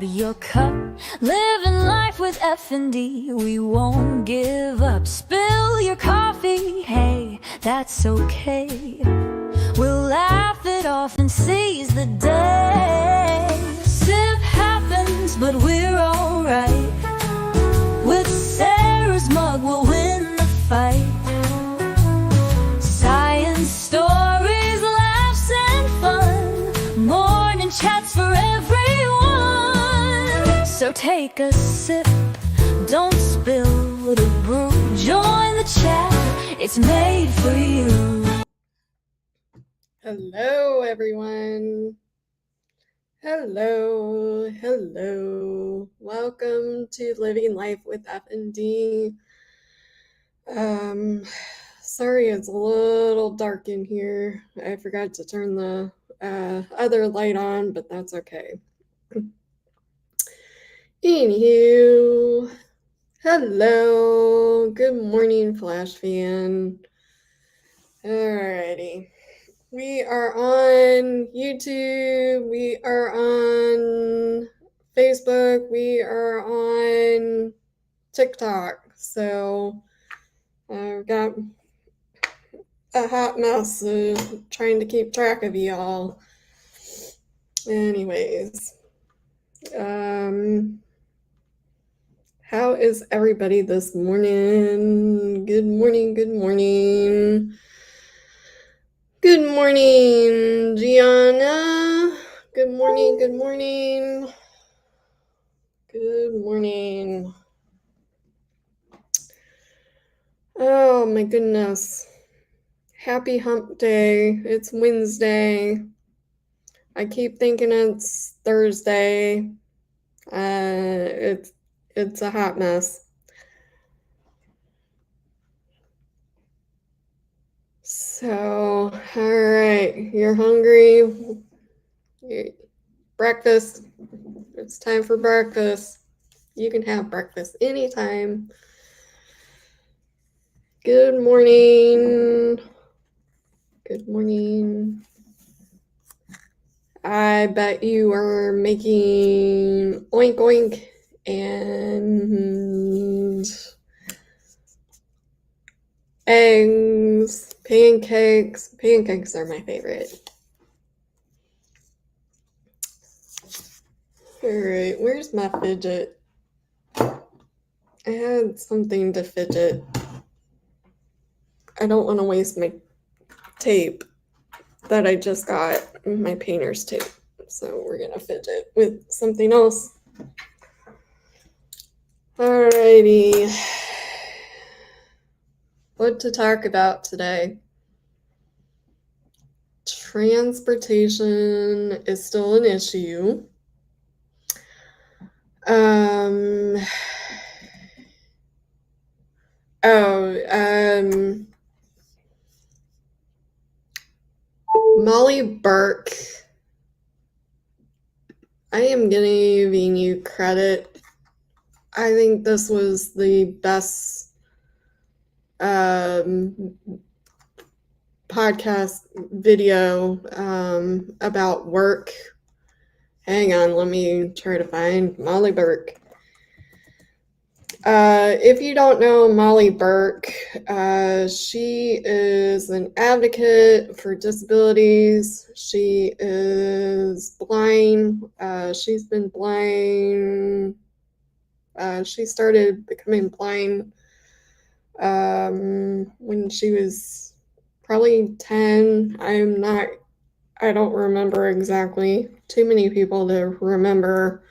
grab your cup. Living life with F&D, we won't give up. Spill your coffee, hey, that's okay. We'll laugh it off and seize the day. Sip happens, but we're alright. With Sarah's mug, we'll win the fight. Science stories, laughs and fun. Morning chats for everyone. So take a sip, don't spill the brew. Join the chat, it's made for you. Hello, everyone. Hello. Welcome to Living Life with F&D. Sorry it's a little dark in here. I forgot to turn the other light on, but that's okay. Anywho, hello. Good morning, Flash fan. Alrighty. We are on YouTube, we are on Facebook, we are on TikTok. So I've got a hot mess of trying to keep track of y'all. Anyways, how is everybody this morning? Good morning. Good morning, Gianna. Good morning. Oh my goodness. Happy hump day. It's Wednesday. I keep thinking it's Thursday. It's a hot mess. So, all right, you're hungry. Breakfast. It's time for breakfast. You can have breakfast anytime. Good morning. I bet you are making oink oink and eggs, pancakes. Pancakes are my favorite. All right, where's my fidget? I had something to fidget. I don't want to waste my tape that I just got, my painter's tape. So we're gonna fidget with something else. Alrighty. What to talk about today? Transportation is still an issue. Molly Burke, I am giving you credit. I think this was the best podcast video about work. Hang on, let me try to find Molly Burke. If you don't know Molly Burke, she is an advocate for disabilities. She is blind. She's been blind. She started becoming blind when she was probably 10. I don't remember exactly. Too many people to remember.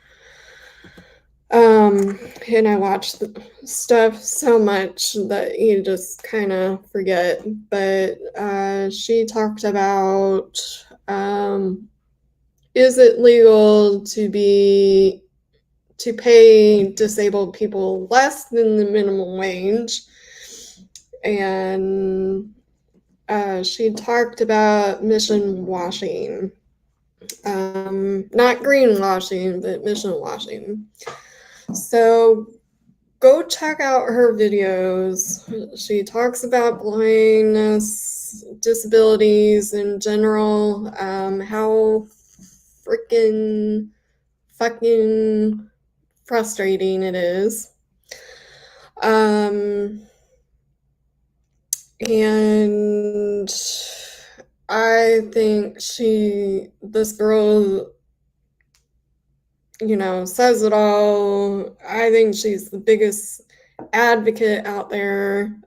And I watch stuff so much that you just kind of forget. But she talked about, is it legal to pay disabled people less than the minimum wage? And she talked about mission washing. Not greenwashing, but mission washing. So go check out her videos. She talks about blindness, disabilities in general, how freaking fucking frustrating it is. And I think this girl, says it all. I think she's the biggest advocate out there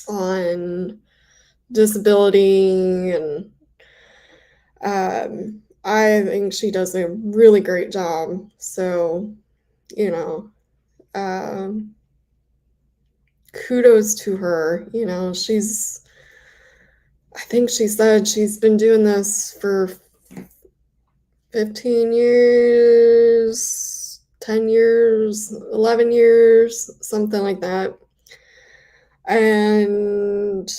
on disability, and I think she does a really great job. So, kudos to her. I think she said she's been doing this for 15 years, 10 years, 11 years, something like that. And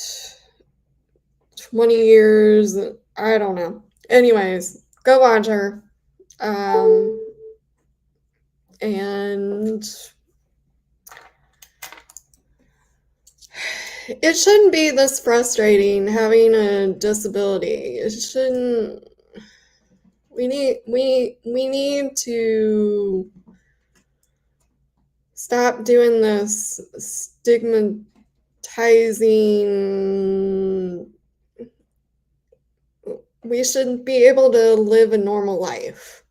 20 years, I don't know. Anyways, go watch her. And it shouldn't be this frustrating having a disability. It shouldn't. We need to stop doing this stigmatizing. We should be able to live a normal life.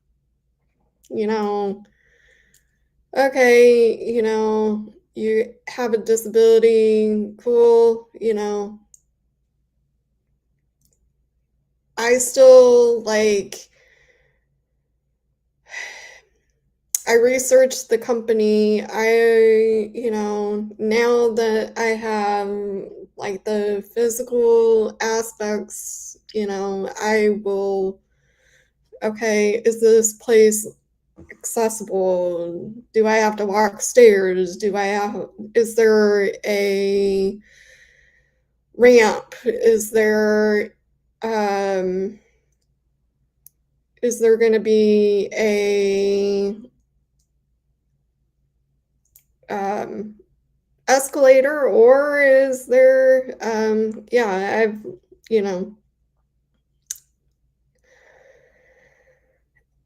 Okay, you have a disability, cool, I still I researched the company. Now that I have the physical aspects, I will, okay, is this place accessible? Do I have to walk stairs? Is there a ramp? Is there going to be a escalator, or is there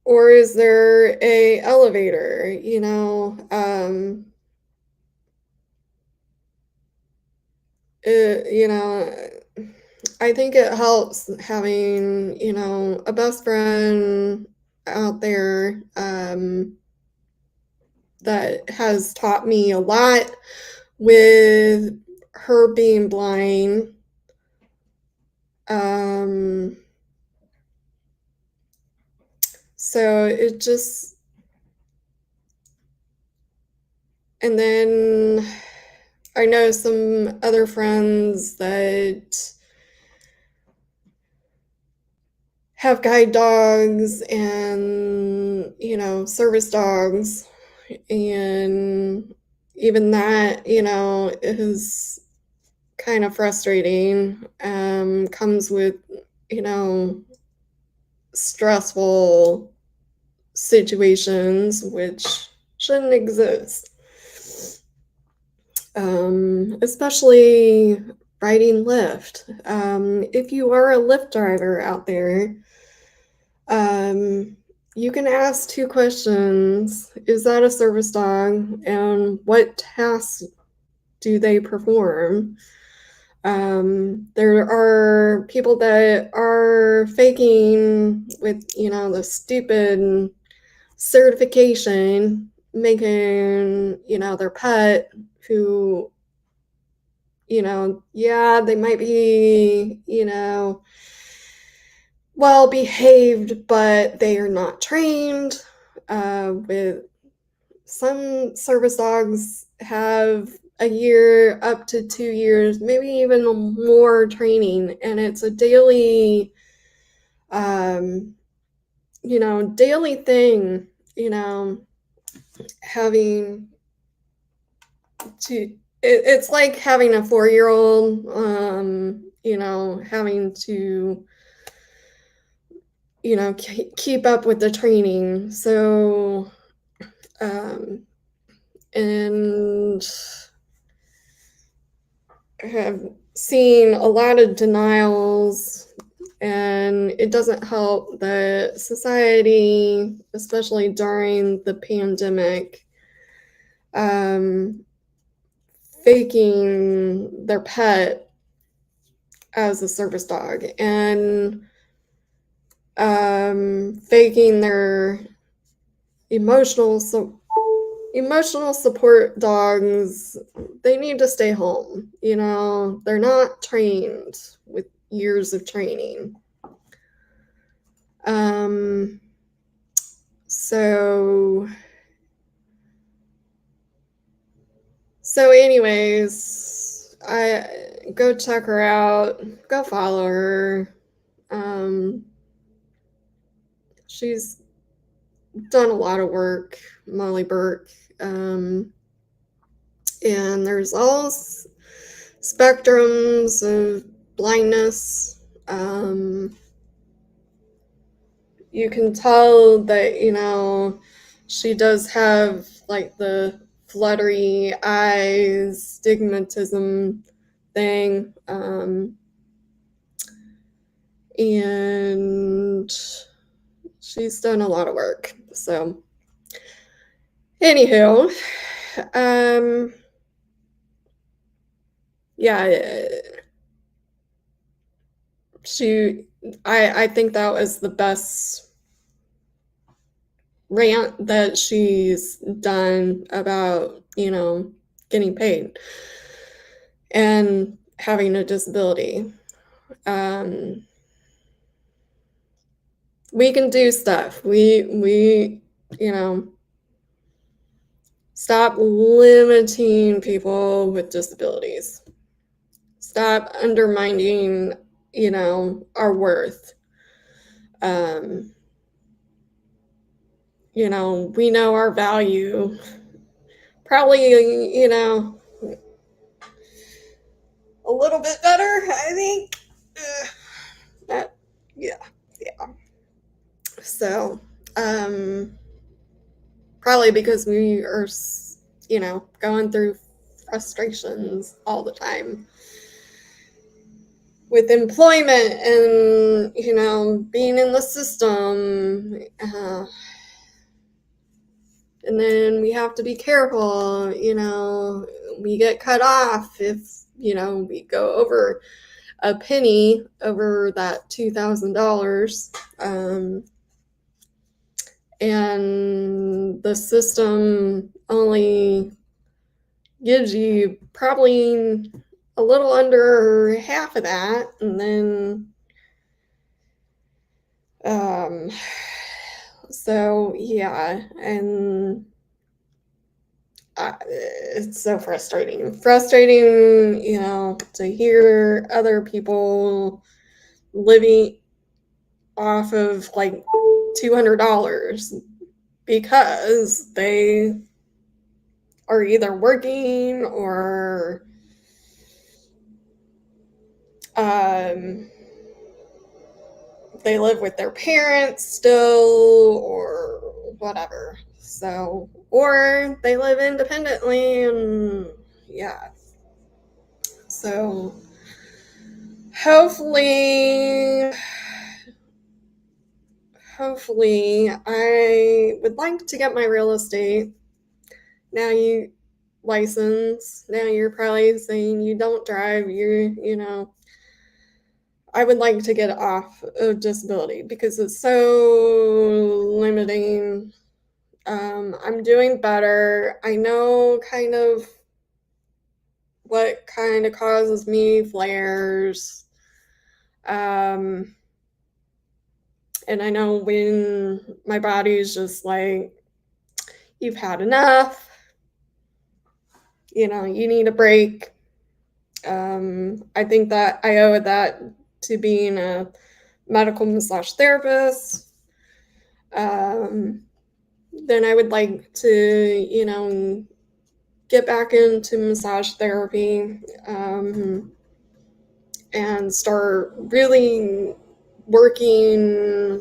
or is there a elevator? I think it helps having a best friend out there that has taught me a lot with her being blind. So it just, and then I know some other friends that have guide dogs and, service dogs. And even that, is kind of frustrating. Comes with, stressful situations which shouldn't exist. Especially riding Lyft. If you are a Lyft driver out there, you can ask 2 questions. Is that a service dog? And what tasks do they perform? There are people that are faking with, the stupid certification, making, their pet who, they might be, well behaved, but they are not trained. With some service dogs have a year up to 2 years, maybe even more training, and it's a daily daily thing, having to, it's like having a 4-year-old, having to, keep up with the training. So, and I have seen a lot of denials And it doesn't help that society, especially during the pandemic, faking their pet as a service dog and faking their emotional support dogs. They need to stay home. They're not trained with years of training. So anyways, I go check her out, go follow her. She's done a lot of work, Molly Burke. And there's all spectrums of blindness. You can tell that, she does have like the fluttery eyes, stigmatism thing. And she's done a lot of work. So, anywho, yeah, I think that was the best rant that she's done about, getting paid and having a disability. We can do stuff. We stop limiting people with disabilities. Stop undermining, our worth. We know our value. Probably, a little bit better, I think. Yeah. So, probably because we are, going through frustrations all the time with employment and, being in the system. And then we have to be careful, we get cut off if, we go over a penny over that $2,000. And the system only gives you probably a little under half of that. And then, so yeah, and it's so frustrating, to hear other people living off of like $200 because they are either working or they live with their parents still or whatever. So, or they live independently, and yeah. So hopefully I would like to get my real estate license. Now you're probably saying you don't drive, I would like to get off of disability because it's so limiting. I'm doing better. I know kind of what kind of causes me flares. And I know when my body's just like, you've had enough. You need a break. I think that I owe that to being a medical massage therapist. Then I would like to, get back into massage therapy and start really working,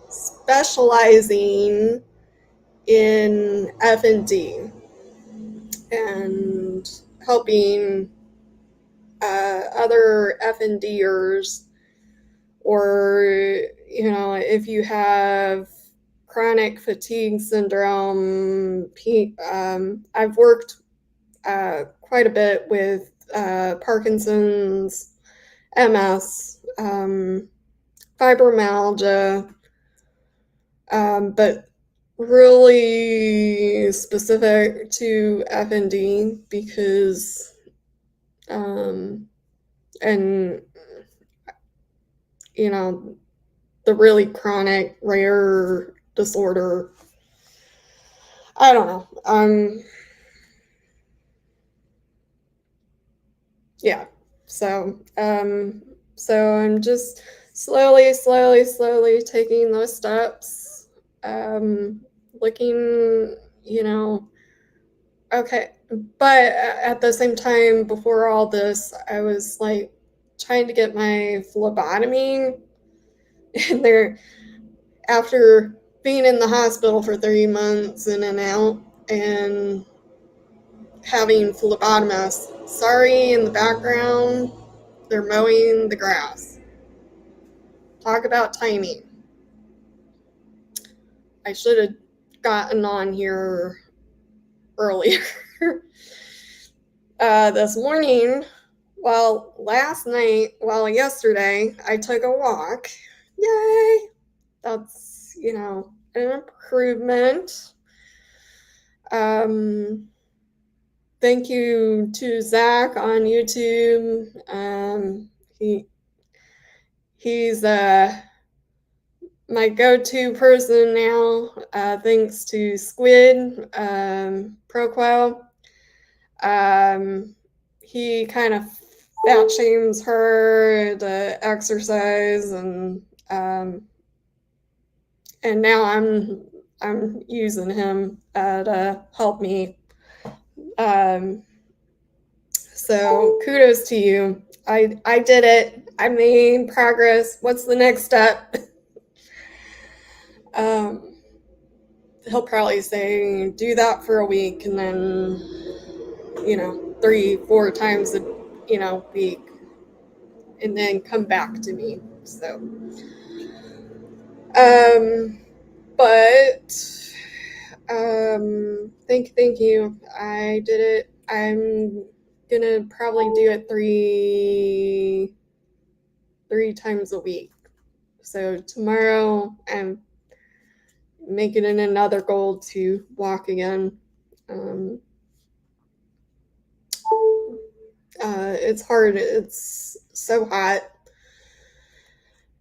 specializing in F&D and helping other F&Ders or, if you have chronic fatigue syndrome. I've worked quite a bit with Parkinson's, MS, fibromyalgia, but really specific to FND because, and the really chronic, rare disorder. I don't know. Yeah. So I'm just slowly taking those steps. Looking, okay. But at the same time, before all this, I was like trying to get my phlebotomy, and there, after being in the hospital for 3 months in and out, and having phlebotomists. Sorry, in the background, they're mowing the grass. Talk about timing. I should have gotten on here earlier. This morning, yesterday, I took a walk. Yay! That's, an improvement. Thank you to Zach on YouTube. He's my go-to person now, thanks to Squid, Proquo. He kind of fat shames her to exercise, and now I'm using him to help me. So kudos to you. I did it. I made progress. What's the next step? He'll probably say, do that for a week, and then, 3-4 times a week, and then come back to me. So, but thank you. I did it. I'm gonna probably do it three times a week. So tomorrow I'm making it another goal to walk again. It's hard. It's so hot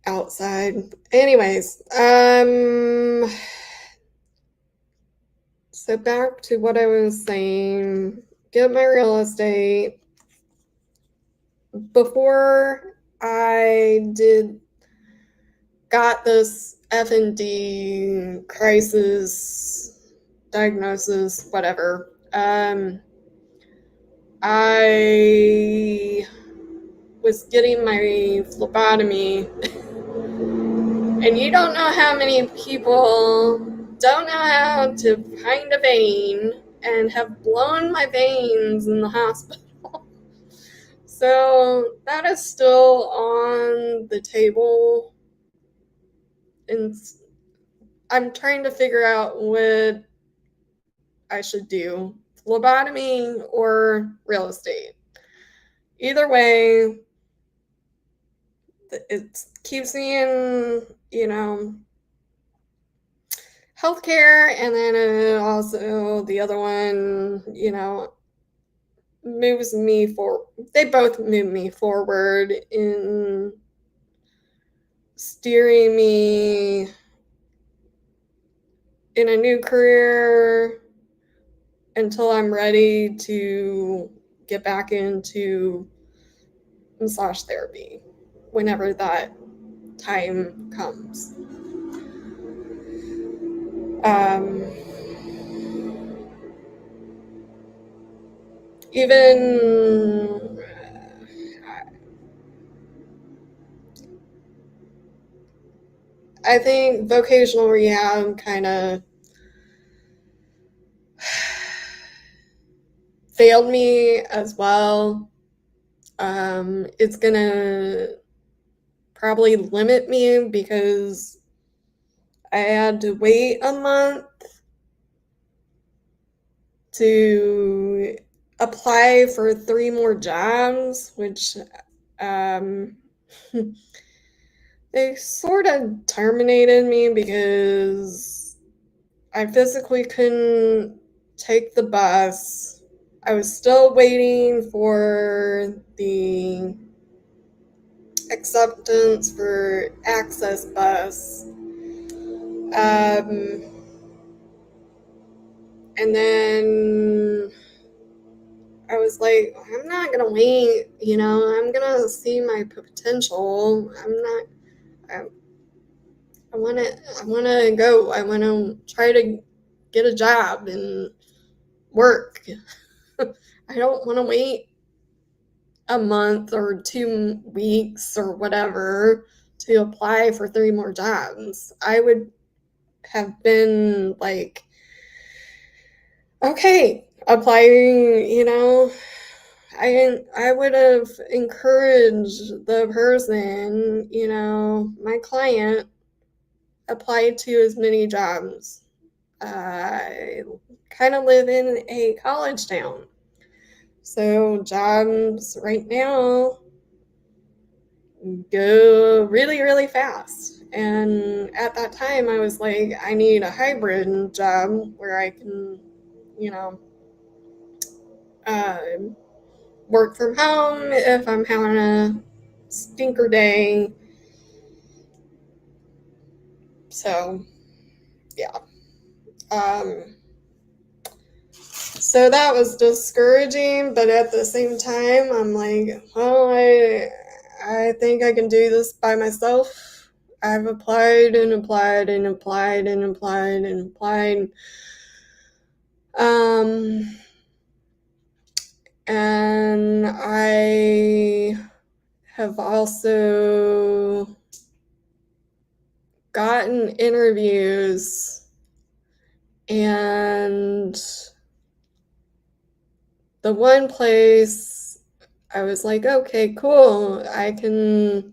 outside. Anyways, so back to what I was saying. Get my real estate. Before I got this FND crisis diagnosis, whatever, I was getting my phlebotomy, and you don't know how many people don't know how to find a vein and have blown my veins in the hospital. So that is still on the table, and I'm trying to figure out what I should do, phlebotomy or real estate. Either way, it keeps me in, healthcare, and then also the other one, moves me forward. They both move me forward in steering me in a new career until I'm ready to get back into massage therapy whenever that time comes. Even I think vocational rehab kind of failed me as well. It's gonna probably limit me because I had to wait a month to apply for 3 more jobs, which they sort of terminated me because I physically couldn't take the bus. I was still waiting for the acceptance for access bus. And then I was like, I'm not gonna wait, I'm gonna see my potential. I wanna go. I wanna try to get a job and work. I don't wanna wait a month or 2 weeks or whatever to apply for 3 more jobs. I would have been like, okay, applying, I would have encouraged the person, my client, apply to as many jobs. I kind of live in a college town, so jobs right now go really, really fast. And at that time, I was like, I need a hybrid job where I can, uh, work from home if I'm having a stinker day. So, yeah. So that was discouraging, but at the same time, I'm like, well, I think I can do this by myself. I've applied and applied and applied and applied and applied. And I have also gotten interviews, and the one place I was like, okay, cool, I can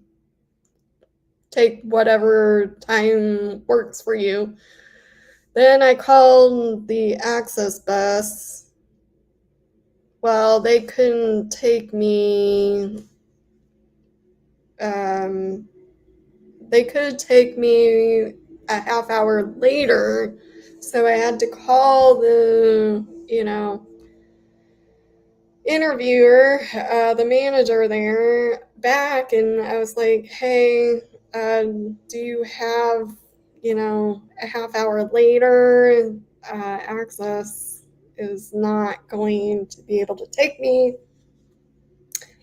take whatever time works for you. Then I called the access bus. Well, they couldn't take me. They could take me a half hour later, so I had to call the, interviewer, the manager there, back, and I was like, hey, do you have, a half hour later? Access is not going to be able to take me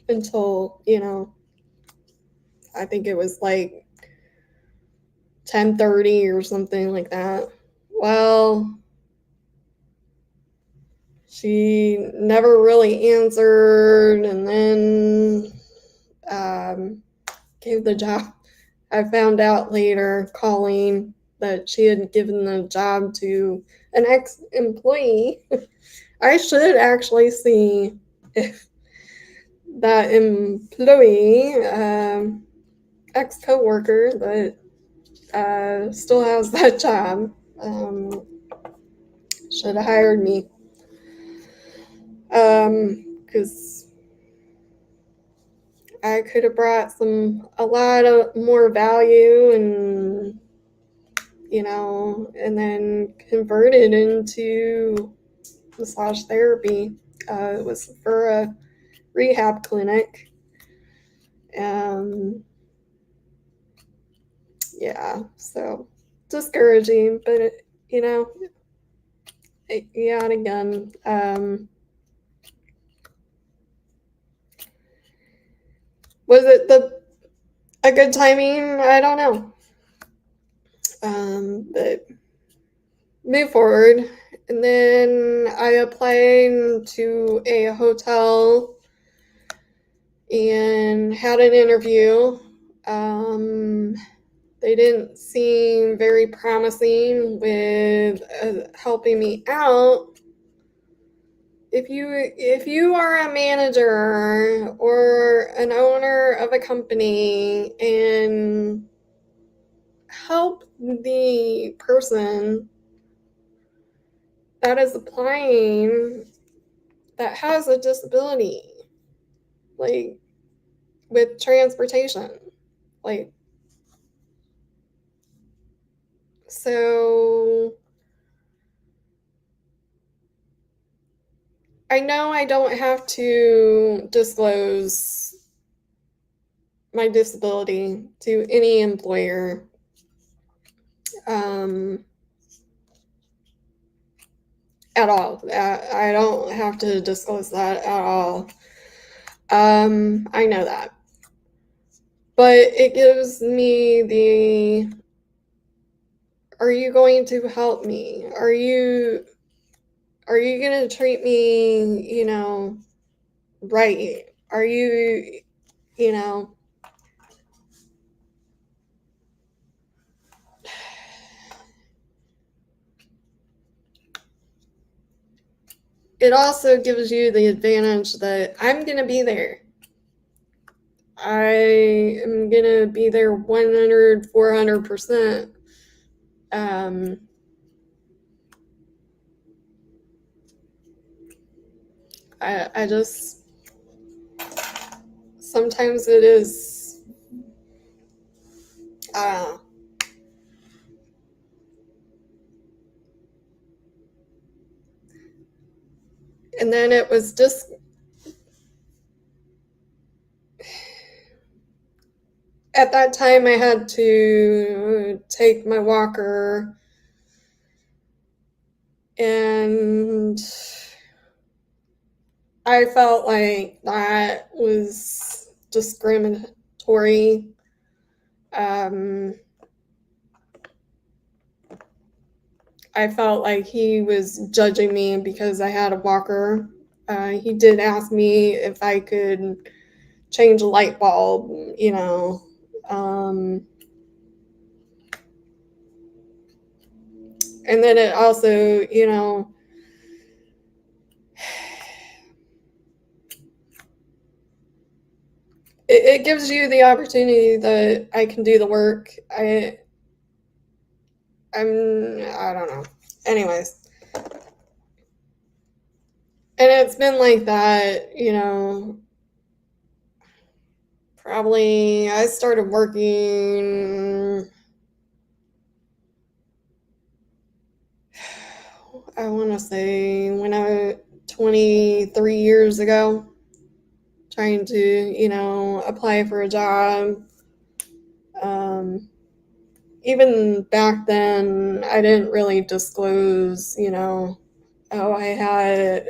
until, I think it was like 10:30 or something like that. Well, she never really answered, and then gave the job. I found out later, calling, that she had given the job to an ex-employee. I should actually see if that employee, ex-coworker that still has that job, should have hired me. Because I could have brought a lot of more value, and and then converted into massage therapy. It was for a rehab clinic. Yeah, so discouraging, but yet again, was it a good timing? I don't know. But move forward. And then I applied to a hotel and had an interview. They didn't seem very promising with helping me out if you are a manager or an owner of a company and help the person that is applying that has a disability, like with transportation, like, so I know I don't have to disclose my disability to any employer. At all. I don't have to disclose that at all. I know that. But it gives me the, are you going to help me? Are you going to treat me, right? Are you, you know, it also gives you the advantage that I'm going to be there. I am going to be there 100, 400%. I just, sometimes it is, I don't know. And then it was just, at that time I had to take my walker, and I felt like that was discriminatory. I felt like he was judging me because I had a walker. He did ask me if I could change a light bulb, and then it also, it gives you the opportunity that I can do the work. I don't know. Anyways. And it's been like that, probably I started working, I want to say when I was 23 years ago, trying to, apply for a job. Even back then, I didn't really disclose, oh, I had,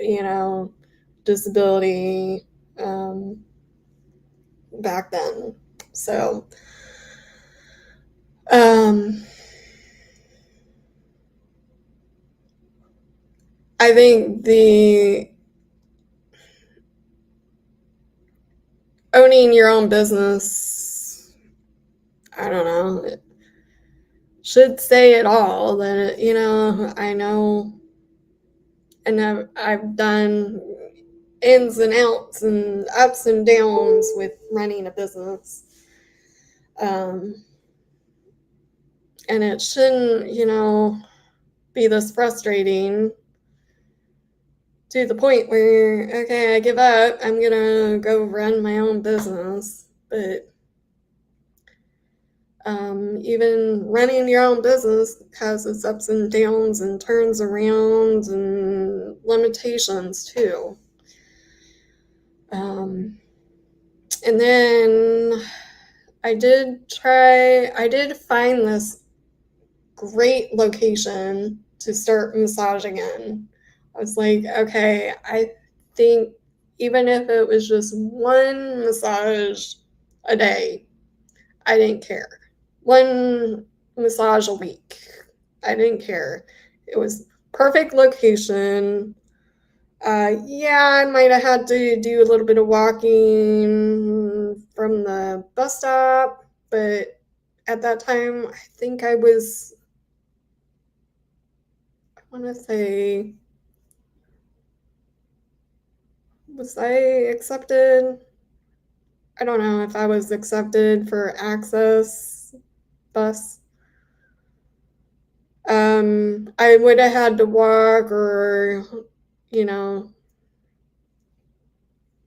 disability back then. So, I think the owning your own business, I don't know, it should say it all that, I know, and I've done ins and outs and ups and downs with running a business. And it shouldn't, be this frustrating to the point where, okay, I give up, I'm gonna go run my own business. But even running your own business has its ups and downs and turns around and limitations too. And then I did find this great location to start massaging in. I was like, okay, I think even if it was just one massage a day, I didn't care. One massage a week, I didn't care. It was perfect location. Yeah, I might have had to do a little bit of walking from the bus stop, but at that time, I think I want to say Was I accepted? I don't know if I was accepted for access bus. I would have had to walk or,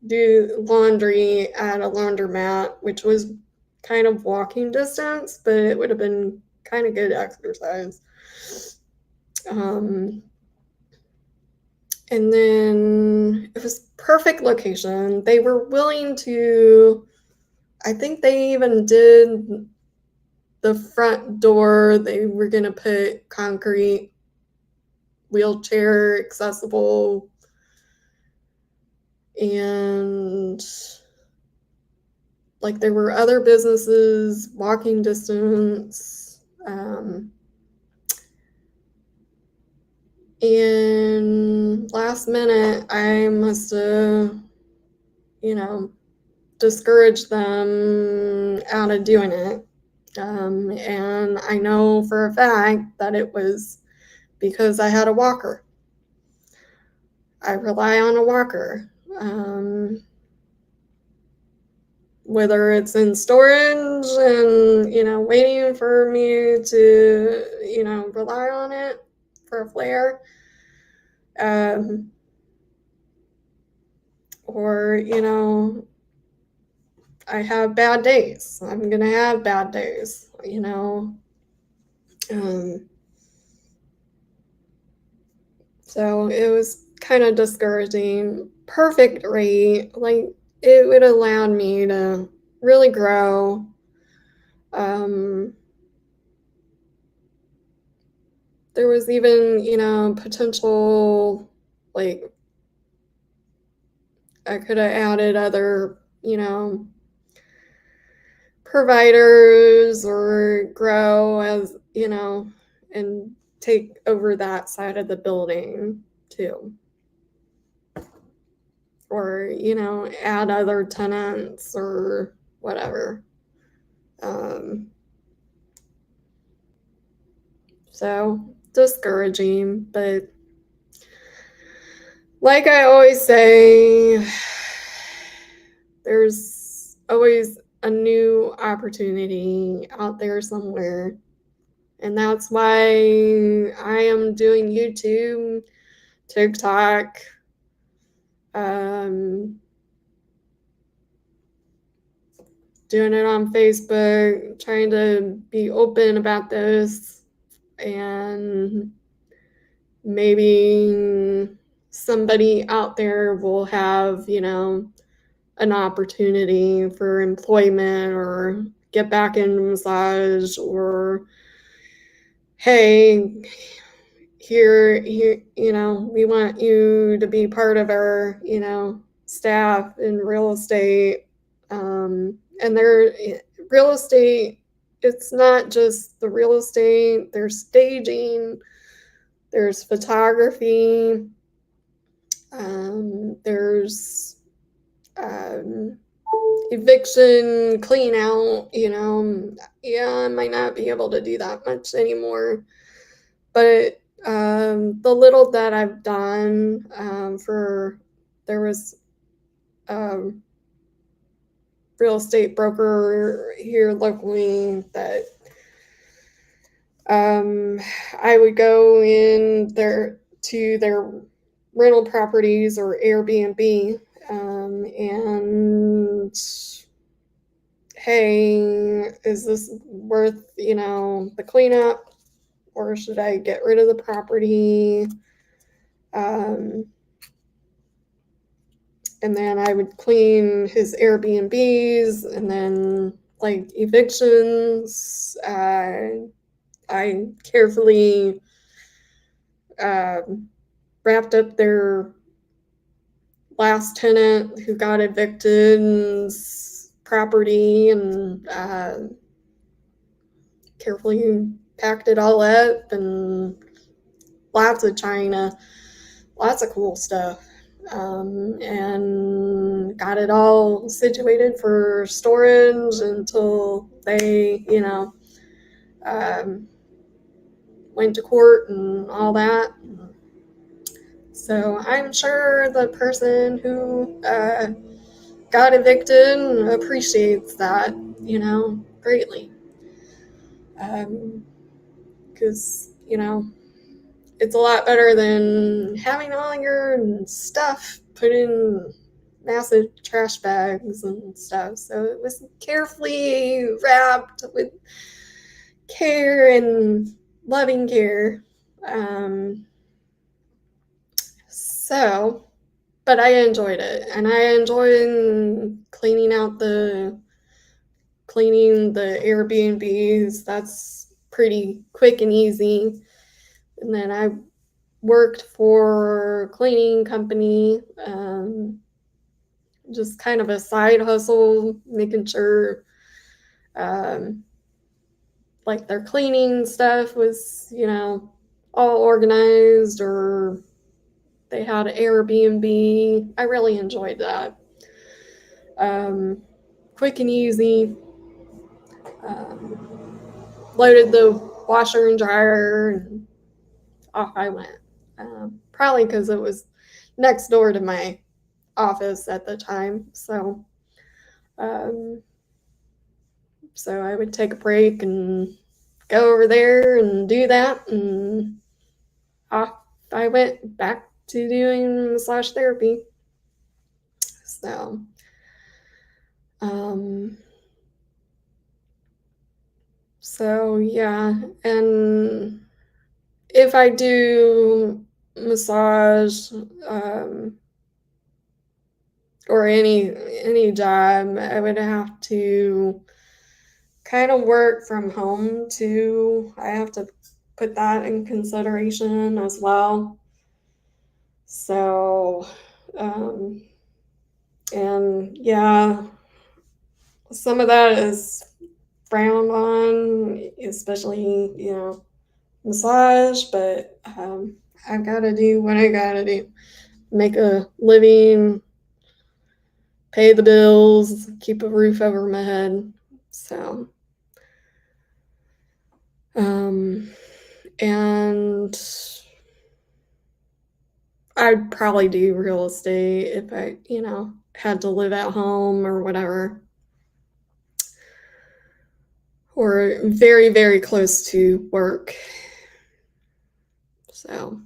do laundry at a laundromat, which was kind of walking distance, but it would have been kind of good exercise. And then it was perfect location. They were willing to, I think they even did the front door. They were going to put concrete, wheelchair accessible, and like there were other businesses walking distance. And last minute, I must have, discouraged them out of doing it. And I know for a fact that it was because I had a walker. I rely on a walker. Whether it's in storage and, waiting for me to, rely on it for a flare. Or, I have bad days. I'm going to have bad days, So it was kind of discouraging. Perfect rate. Like, it would have allowed me to really grow. There was even, potential, like, I could have added other, providers or grow as, and take over that side of the building too. Or, add other tenants or whatever. So discouraging, but like I always say, there's always a new opportunity out there somewhere. And that's why I am doing YouTube, TikTok, doing it on Facebook, trying to be open about this, and maybe somebody out there will have, an opportunity for employment or get back into massage, or hey, here, we want you to be part of our, staff in real estate. And their real estate, it's not just the real estate, there's staging, there's photography, there's eviction, clean out, I might not be able to do that much anymore, but the little that I've done, there was a real estate broker here locally that I would go in there to their rental properties or Airbnb, and hey, is this worth, the cleanup, or should I get rid of the property? And then I would clean his Airbnbs, and then like evictions, I carefully wrapped up their last tenant who got evicted's property, and carefully packed it all up, and lots of china, lots of cool stuff. And got it all situated for storage until they, went to court and all that. So I'm sure the person who got evicted appreciates that, greatly. Because, it's a lot better than having all your stuff put in massive trash bags and stuff. So it was carefully wrapped with care and loving care. But I enjoyed it, and I enjoyed cleaning the Airbnbs. That's pretty quick and easy. And then I worked for a cleaning company, just kind of a side hustle, making sure like their cleaning stuff was, all organized, or they had an Airbnb. I really enjoyed that. Quick and easy. Loaded the washer and dryer, and off I went. Probably because it was next door to my office at the time. So I would take a break and go over there and do that, and off I went back to doing massage therapy. So yeah, and if I do massage or any job, I would have to kind of work from home too. I have to put that in consideration as well. So, and yeah, some of that is frowned on, especially, massage, but I've got to do what I got to do. Make a living, pay the bills, keep a roof over my head. So, and I'd probably do real estate if I, had to live at home or whatever. Or very, very close to work. So,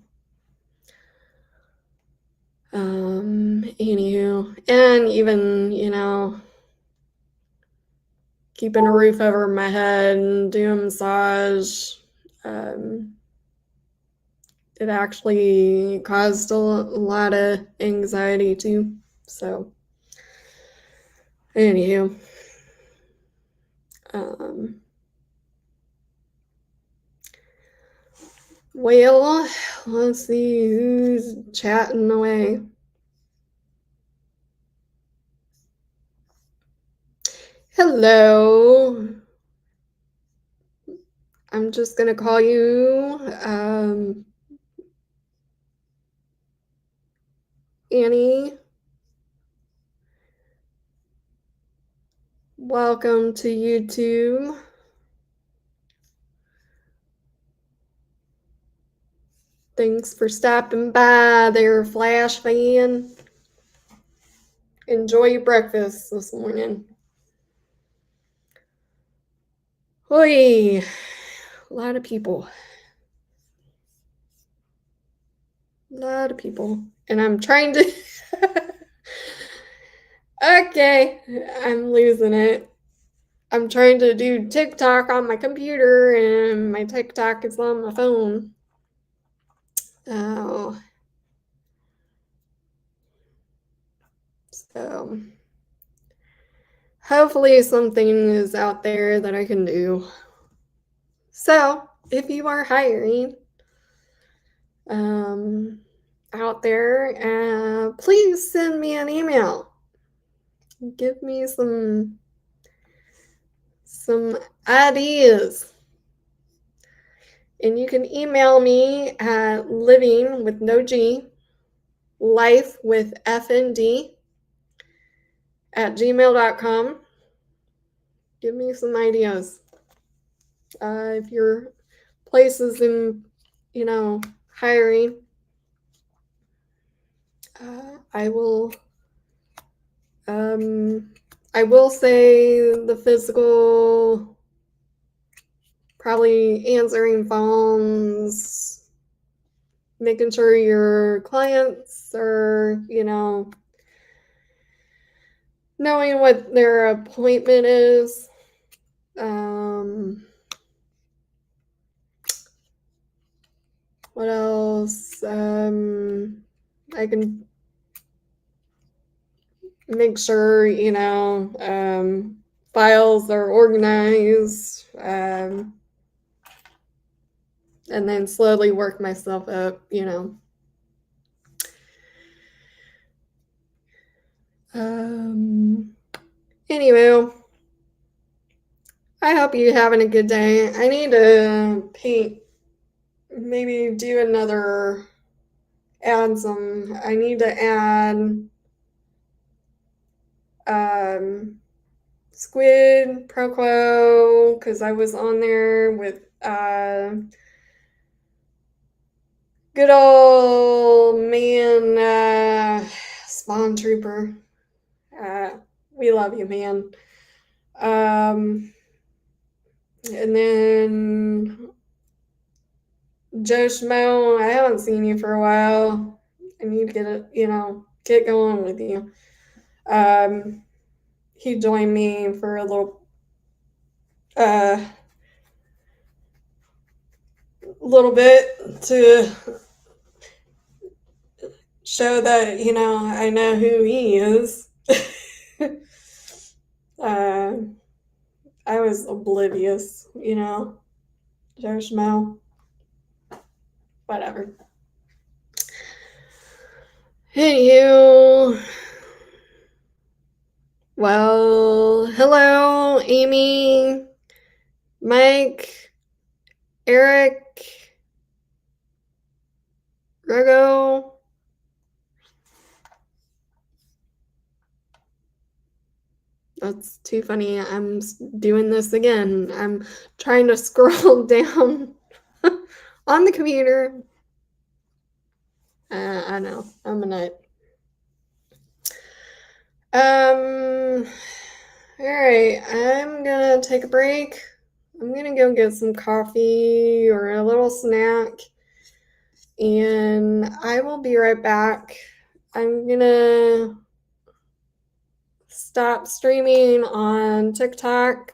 anywho, and even, keeping a roof over my head and doing a massage, it actually caused a lot of anxiety too. So, anywho, well, let's see who's chatting away. Hello. I'm just gonna call you Annie. Welcome to YouTube. Thanks for stopping by there, Flash fan. Enjoy your breakfast this morning. Oi, a lot of people. And I'm trying to... Okay, I'm losing it. I'm trying to do TikTok on my computer, and my TikTok is on my phone. Oh. So, hopefully something is out there that I can do. So, if you are hiring out there, please send me an email. Give me some ideas. And you can email me at living with no G, life with FND @gmail.com. Give me some ideas. If your place is in, hiring, I will say the physical, probably answering phones, making sure your clients are, knowing what their appointment is. What else? I can make sure, files are organized, and then slowly work myself up, Anyway, I hope you're having a good day. I need to paint, maybe do another, I need to add Squid, Proquo, because I was on there with good old man, Spawn Trooper. We love you, man. And then Joe Schmo, I haven't seen you for a while. I need to get going with you. He joined me for a little bit to show that, I know who he is. I was oblivious, Joe Schmo. Whatever. Anywho, well, hello, Amy, Mike, Eric, Rego. That's too funny. I'm doing this again. I'm trying to scroll down on the computer. I know. I'm a nut. Alright. I'm gonna take a break. I'm gonna go get some coffee or a little snack. And I will be right back. I'm gonna stop streaming on TikTok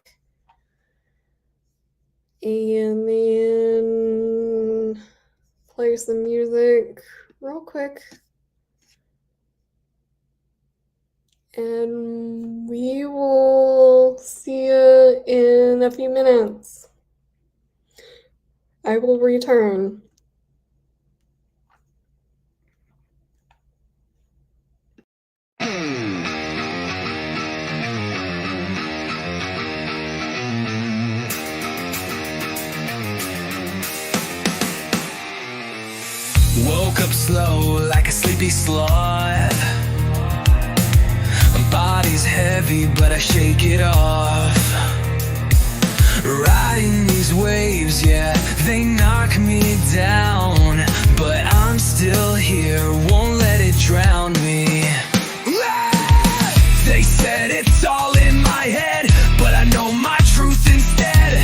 and then play some music real quick, and we will see you in a few minutes. I will return. Woke up slow like a sleepy sloth. My body's heavy but I shake it off. Riding these waves, yeah, they knock me down, but I'm still here, won't let it drown me. They said it's all in my head, but I know my truth instead.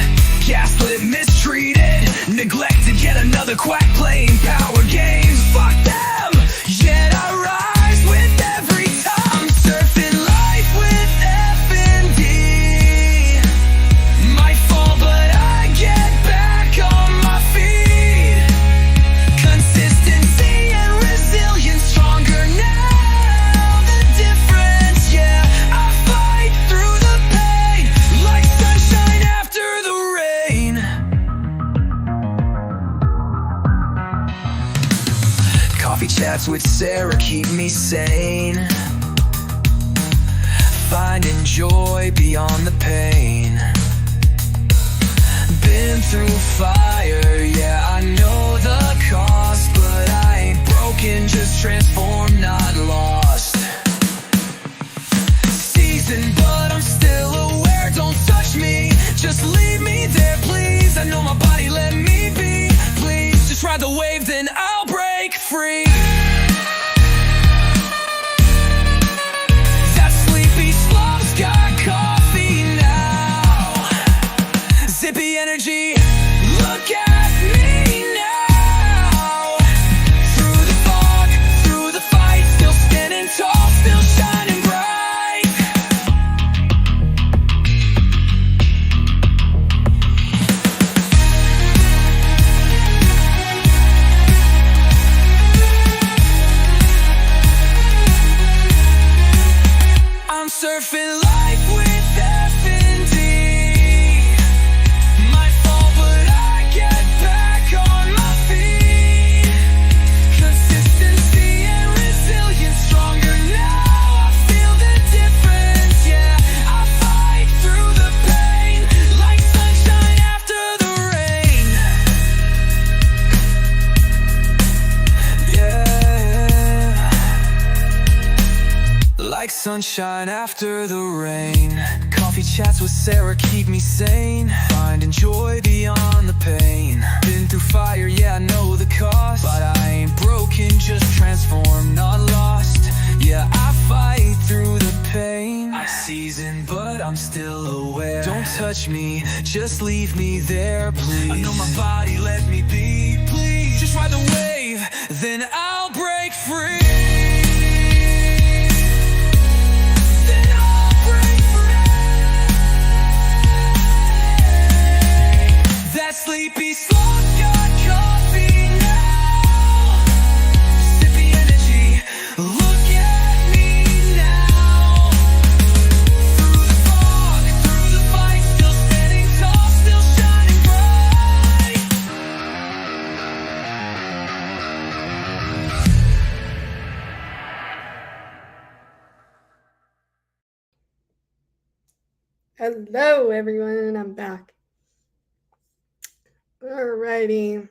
Gaslit, mistreated, neglected, yet another quack playing power games. Fuck them, yet I rise with every time. Surfing life with F&D. Might fall, but I get back on my feet. Consistency and resilience, stronger now. The difference, yeah, I fight through the pain like sunshine after the rain. Coffee chats with Sarah keep me sane. Finding joy beyond the pain. Been through fire, yeah, I know the cost, but I ain't broken, just transformed, not lost. Seasoned, but I'm still aware, don't touch me, just leave me there, please. I know my body, let me be, please. Just ride the wave, then I'll break free. sunshine after the rain. Coffee chats with Sarah keep me sane. Finding joy beyond the pain. Been through fire, yeah, I know the cost. But I ain't broken, just transformed, not lost. Yeah, I fight through the pain. I'm seasoned, but I'm still aware. Don't touch me, just leave me there, please. I know my body, let me be, please. Just ride the wave, then I'll break free. Then I'll break free. That sleepy slot got coffee now. Sippy energy, look at me now. Through the fog, through the fight, still standing tall, still shining bright. Hello, everyone. I'm back. Alrighty.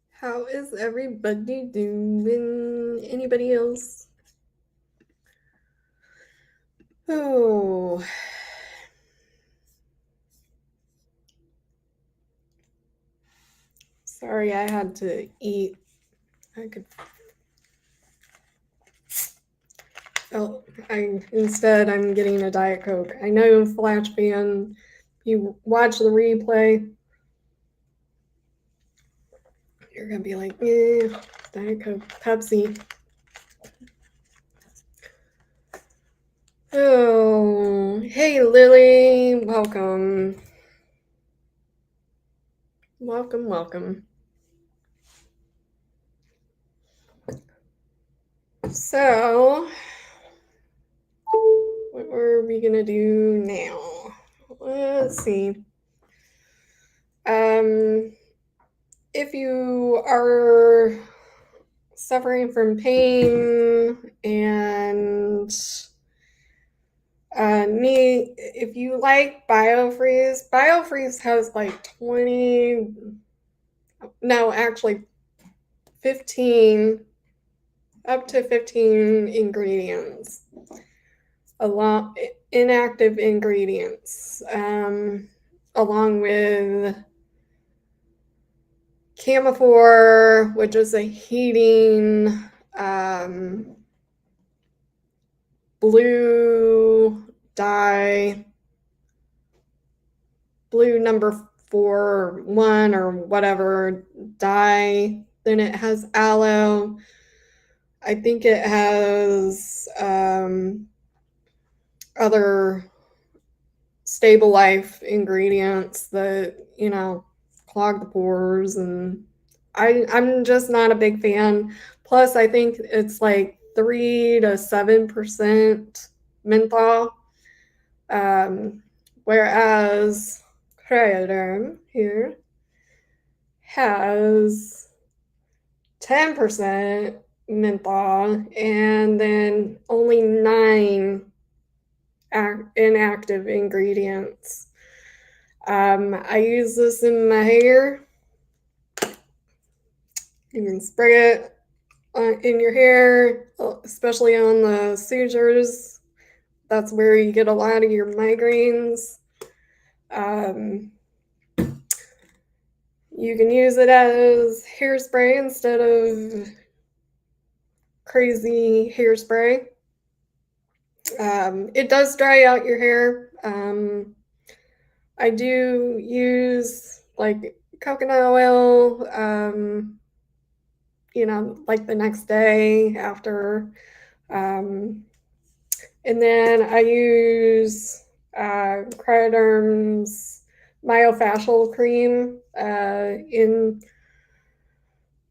How is everybody doing? Anybody else? Oh. Sorry, I had to eat. Instead, I'm getting a Diet Coke. I know, Flash fan, you watch the replay, you're gonna be like, Diet Coke, Pepsi. Oh, hey Lily, welcome. Welcome. So, what are we gonna do now? Let's see. If you are suffering from pain and if you like BioFreeze has like 15, up to 15 ingredients, inactive ingredients, along with Camphor, which is a heating, blue dye, blue number 1 or whatever dye. Then it has aloe. I think it has other stable life ingredients that, clog the pores, and I'm just not a big fan. Plus, I think it's like 3 to 7% menthol, whereas Cryoderm here has 10% menthol and then only 9 inactive ingredients. I use this in my hair. You can spray it in your hair, especially on the seizures. That's where you get a lot of your migraines. You can use it as hairspray instead of crazy hairspray. It does dry out your hair. I do use like coconut oil, like the next day after. And then I use Cryoderm's myofascial cream in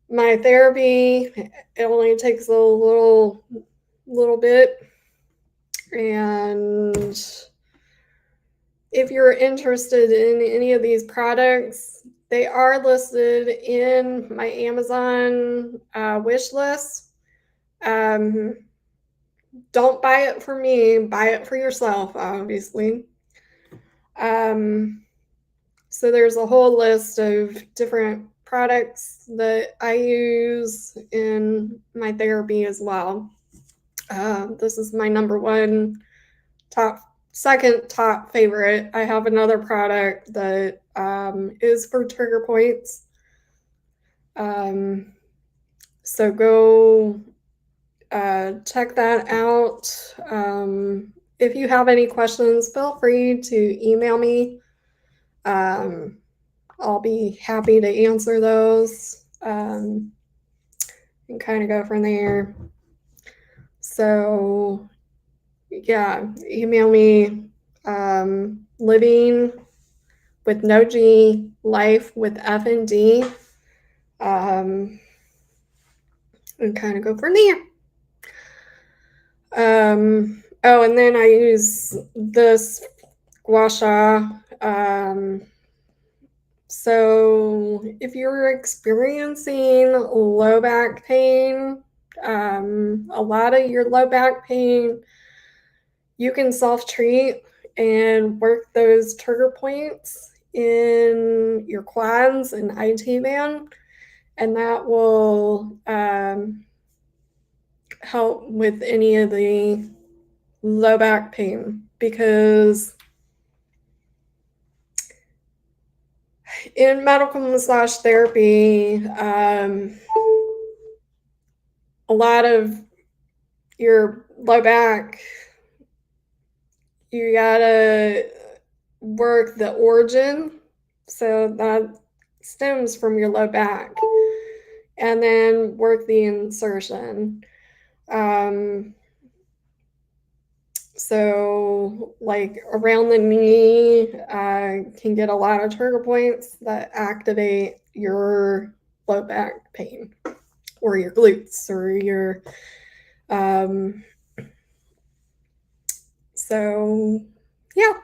my therapy. It only takes a little bit. And if you're interested in any of these products, they are listed in my Amazon wish list. Don't buy it for me, buy it for yourself, obviously. So there's a whole list of different products that I use in my therapy as well. This is my number one second top favorite. I have another product that is for trigger points. So go check that out. If you have any questions, feel free to email me. I'll be happy to answer those and kind of go from there. So yeah, email me living with no G, life with F and D, and kind of go from there. Oh, and then I use this gua sha. So if you're experiencing low back pain, a lot of your low back pain, you can self-treat and work those trigger points in your quads and IT band, and that will help with any of the low back pain, because in medical massage therapy, a lot of your low back, you gotta work the origin, so that stems from your low back, and then work the insertion. So like around the knee, can get a lot of trigger points that activate your low back pain, or your glutes, or your so yeah,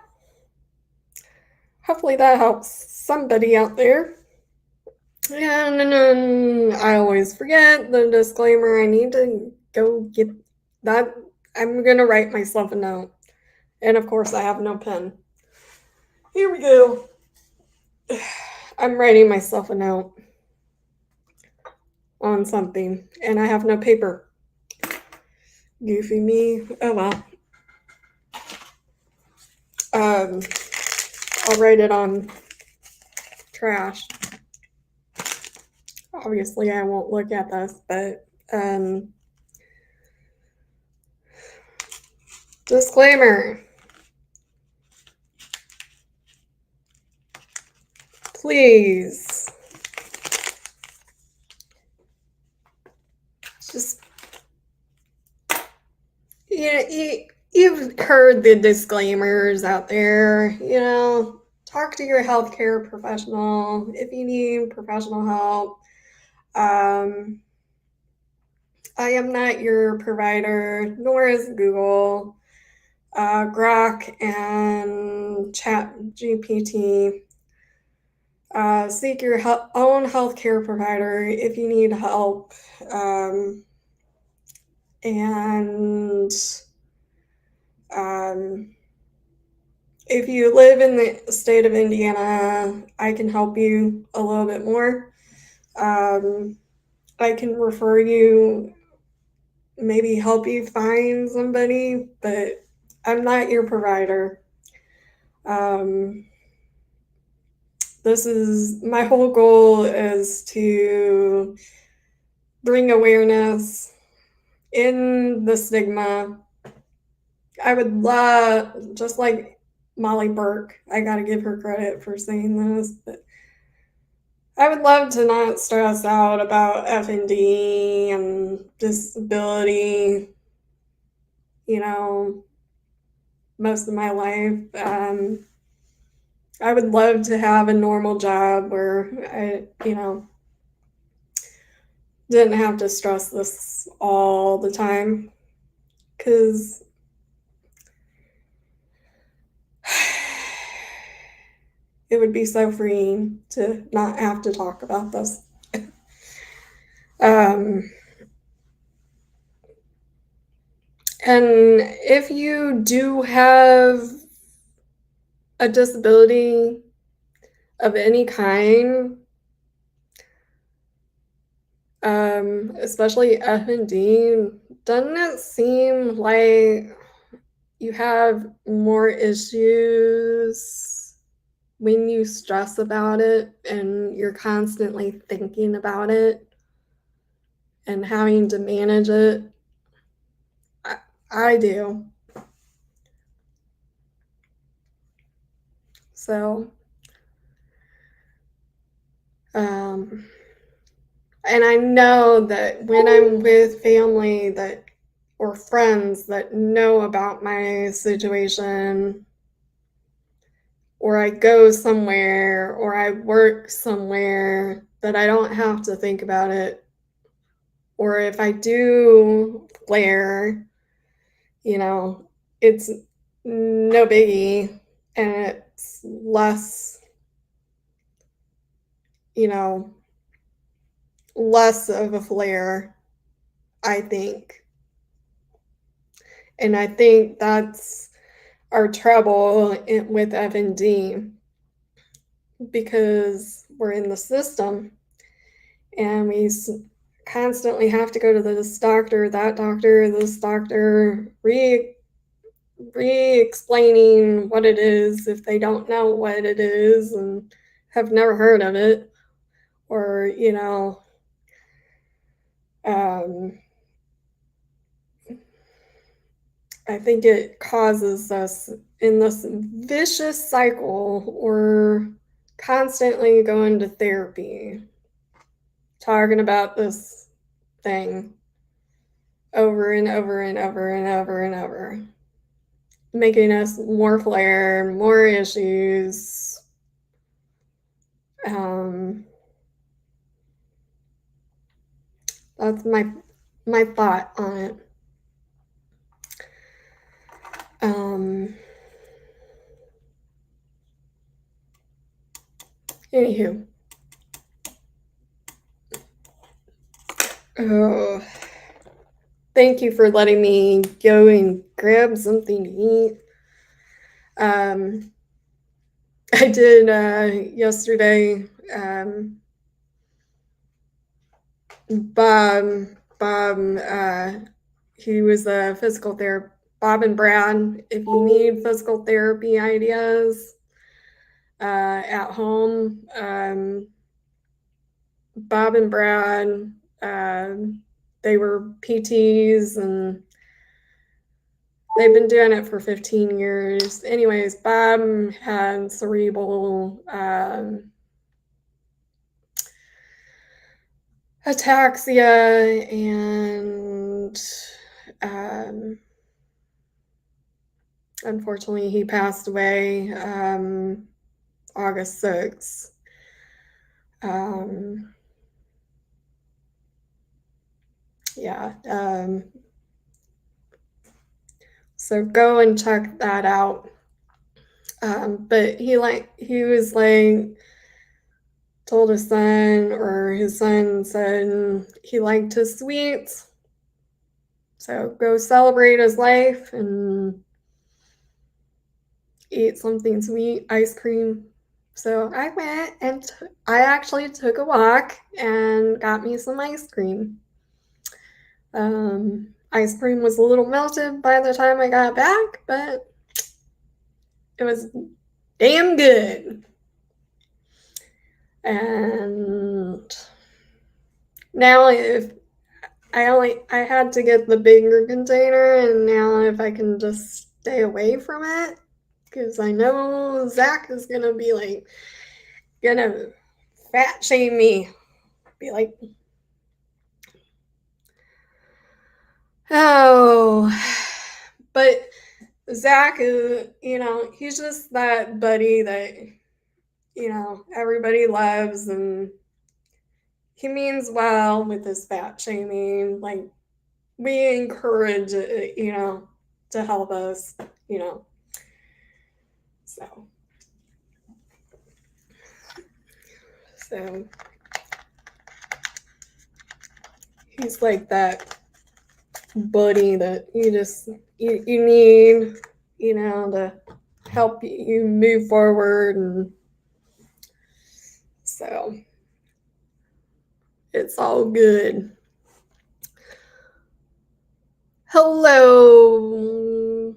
hopefully that helps somebody out there. And then I always forget the disclaimer. I need to go get that. I'm gonna write myself a note, and of course I have no pen. Here we go. I'm writing myself a note on something, and I have no paper. Goofy me. Oh well. I'll write it on trash. Obviously, I won't look at this, but disclaimer. Please just, you've heard the disclaimers out there, talk to your healthcare professional if you need professional help. I am not your provider, nor is Google, Grok, and ChatGPT. Seek your own healthcare provider if you need help. If you live in the state of Indiana, I can help you a little bit more. I can refer you, maybe help you find somebody, but I'm not your provider. This is my whole goal, is to bring awareness in the stigma. I would love, just like Molly Burke, I gotta give her credit for saying this, but I would love to not stress out about FND and disability, most of my life. I would love to have a normal job where I, didn't have to stress this all the time, because it would be so freeing to not have to talk about this. And if you do have a disability of any kind, especially F&D, doesn't it seem like you have more issues when you stress about it and you're constantly thinking about it and having to manage it? I do. So, and I know that when I'm with family that or friends that know about my situation, or I go somewhere or I work somewhere, that I don't have to think about it. Or if I do flare, it's no biggie and it's less, less of a flare, I think. And I think that's our trouble with F&D, because we're in the system and we constantly have to go to this doctor, that doctor, this doctor, re-explaining what it is if they don't know what it is and have never heard of it, or I think it causes us in this vicious cycle or constantly going to therapy, talking about this thing over and over and over and over and over, making us more flare, more issues. That's my thought on it. Anywho. Oh, thank you for letting me go and grab something to eat. I did yesterday. Bob, he was a physical therapist. Bob and Brad, if you need physical therapy ideas at home, Bob and Brad, they were PTs and they've been doing it for 15 years. Anyways, Bob had cerebral ataxia, and unfortunately he passed away August 6th. So go and check that out. But he was told his son, or his son said he liked his sweets. So go celebrate his life and eat something sweet, ice cream. So I went and I actually took a walk and got me some ice cream. Ice cream was a little melted by the time I got back, but it was damn good. And now if I had to get the bigger container, and now if I can just stay away from it, because I know Zach is gonna be gonna fat shame me, be like, oh, but Zach is, he's just that buddy that, everybody loves, and he means well with his fat shaming. We encourage it, to help us, So he's like that buddy that you need, to help you move forward. And so It's all good. Hello,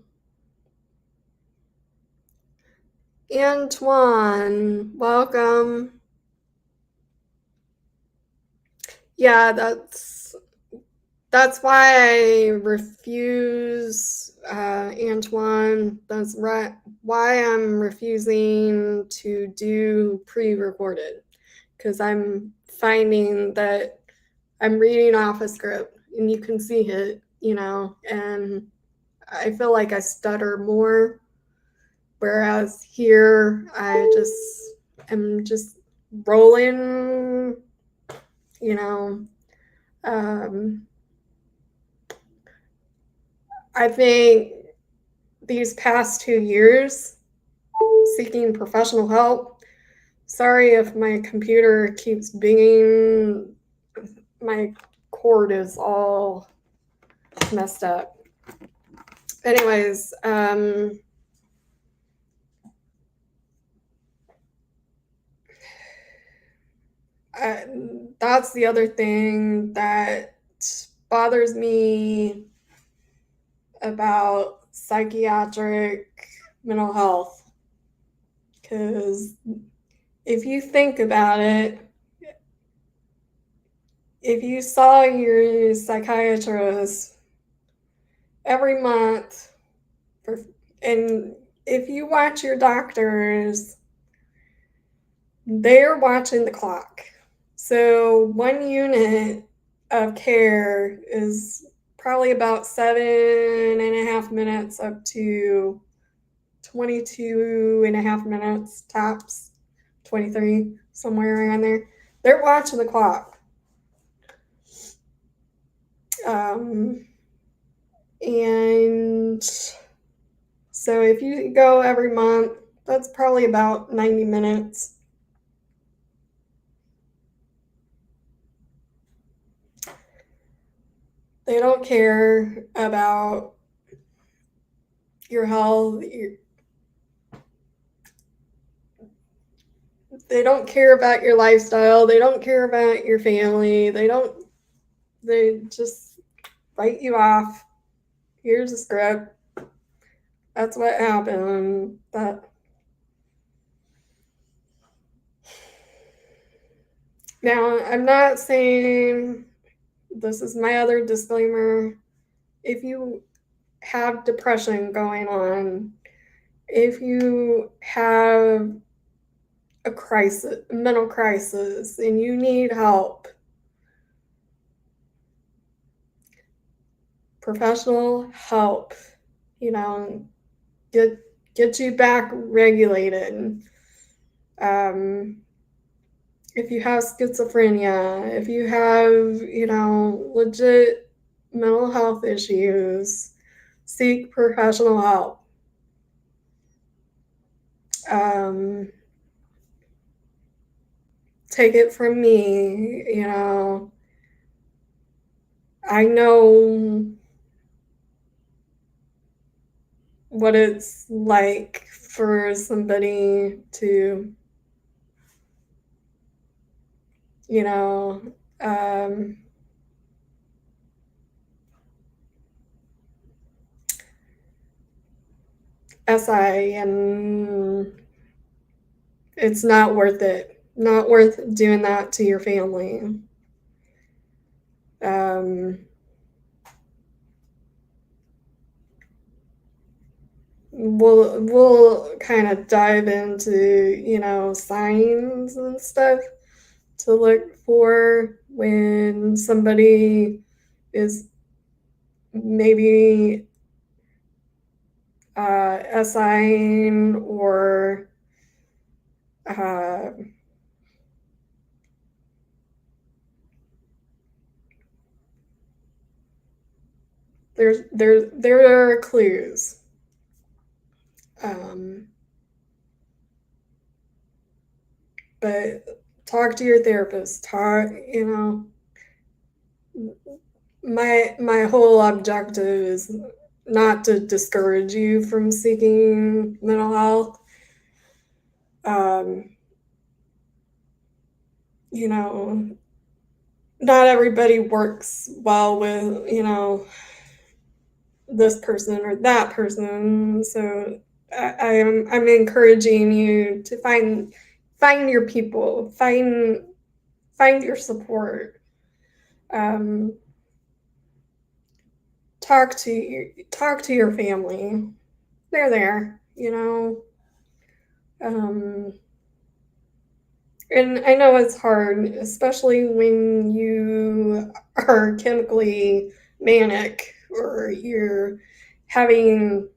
Antoine. Welcome. Yeah, that's why I refuse, Antoine. That's right. Why I'm refusing to do pre-recorded, because I'm finding that I'm reading off a script and you can see it, and I feel like I stutter more, whereas here I just am just rolling, you know. I think these past 2 years seeking professional help. Sorry if my computer keeps binging. My cord is all messed up. Anyways, that's the other thing that bothers me about psychiatric mental health. Because if you think about it, if you saw your psychiatrist every month, and if you watch your doctors, they're watching the clock. So 1 unit of care is probably about 7.5 minutes up to 22.5 minutes tops, 23, somewhere around there. They're watching the clock. And so if you go every month, that's probably about 90 minutes. They don't care about your health. They don't care about your lifestyle. They don't care about your family. They just write you off. Here's a script. That's what happened. Now, I'm not saying, this is my other disclaimer, if you have depression going on, if you have a crisis, mental crisis, and you need help, professional help, get you back regulated. If you have schizophrenia, if you have, legit mental health issues, seek professional help. Take it from me, I know what it's like for somebody to, SI, and it's not worth it. Not worth doing that to your family. We'll kind of dive into, signs and stuff to look for when somebody is maybe SIing or there are clues. But talk to your therapist. My whole objective is not to discourage you from seeking mental health. not everybody works well with, this person or that person. So I'm encouraging you to find your people, find your support. Talk to your family. They're there, and I know it's hard, especially when you are chemically manic or you're having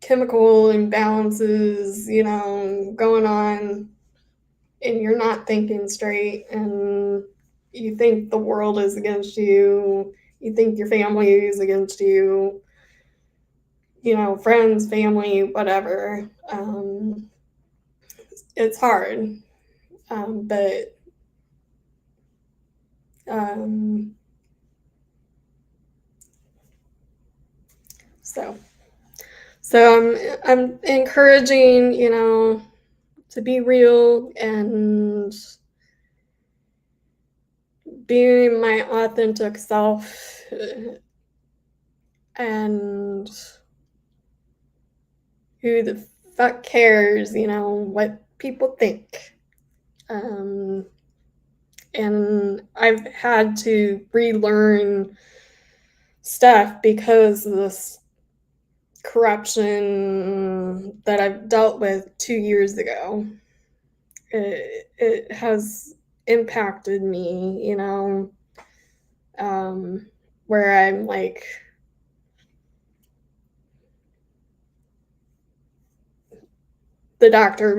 chemical imbalances, going on, and you're not thinking straight, and you think the world is against you, you think your family is against you, friends, family, whatever. It's hard, but so I'm encouraging, to be real and be my authentic self, and who the fuck cares, what people think. And I've had to relearn stuff because of this corruption that I've dealt with 2 years ago. It has impacted me, where I'm like, the doctor,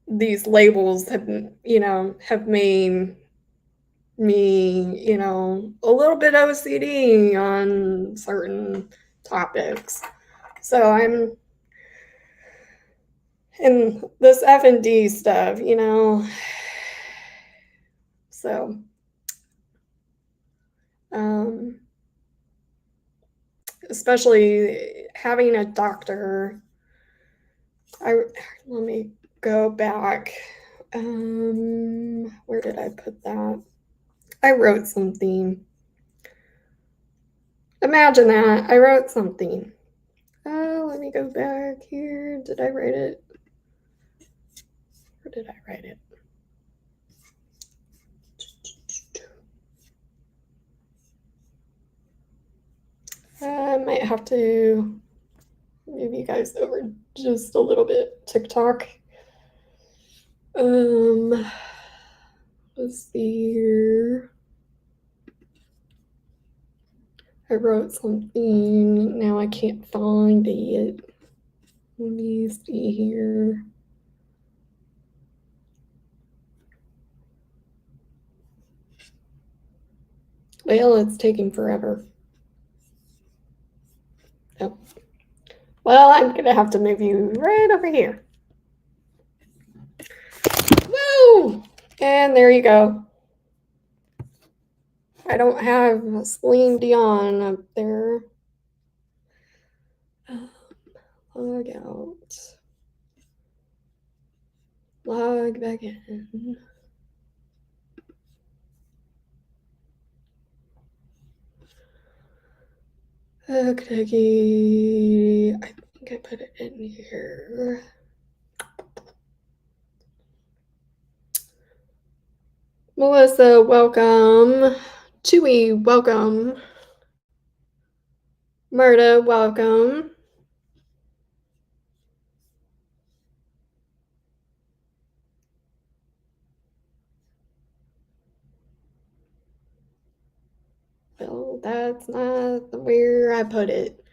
these labels have made me, a little bit OCD on certain topics. So I'm in this F&D stuff, so especially having a doctor. Let me go back. Where did I put that? I wrote something. Imagine that. I wrote something. Let me go back here. Did I write it? Where did I write it? I might have to move you guys over just a little bit. TikTok. Let's see here. I wrote something. Now I can't find it. Let me see here. Well, it's taking forever. Oh. Well, I'm going to have to move you right over here. Woo! And there you go. I don't have Celine Dion up there. Log out. Log back in. Okay, I think I put it in here. Melissa, welcome. Chewy, welcome. Marta, welcome. Well, that's not where I put it.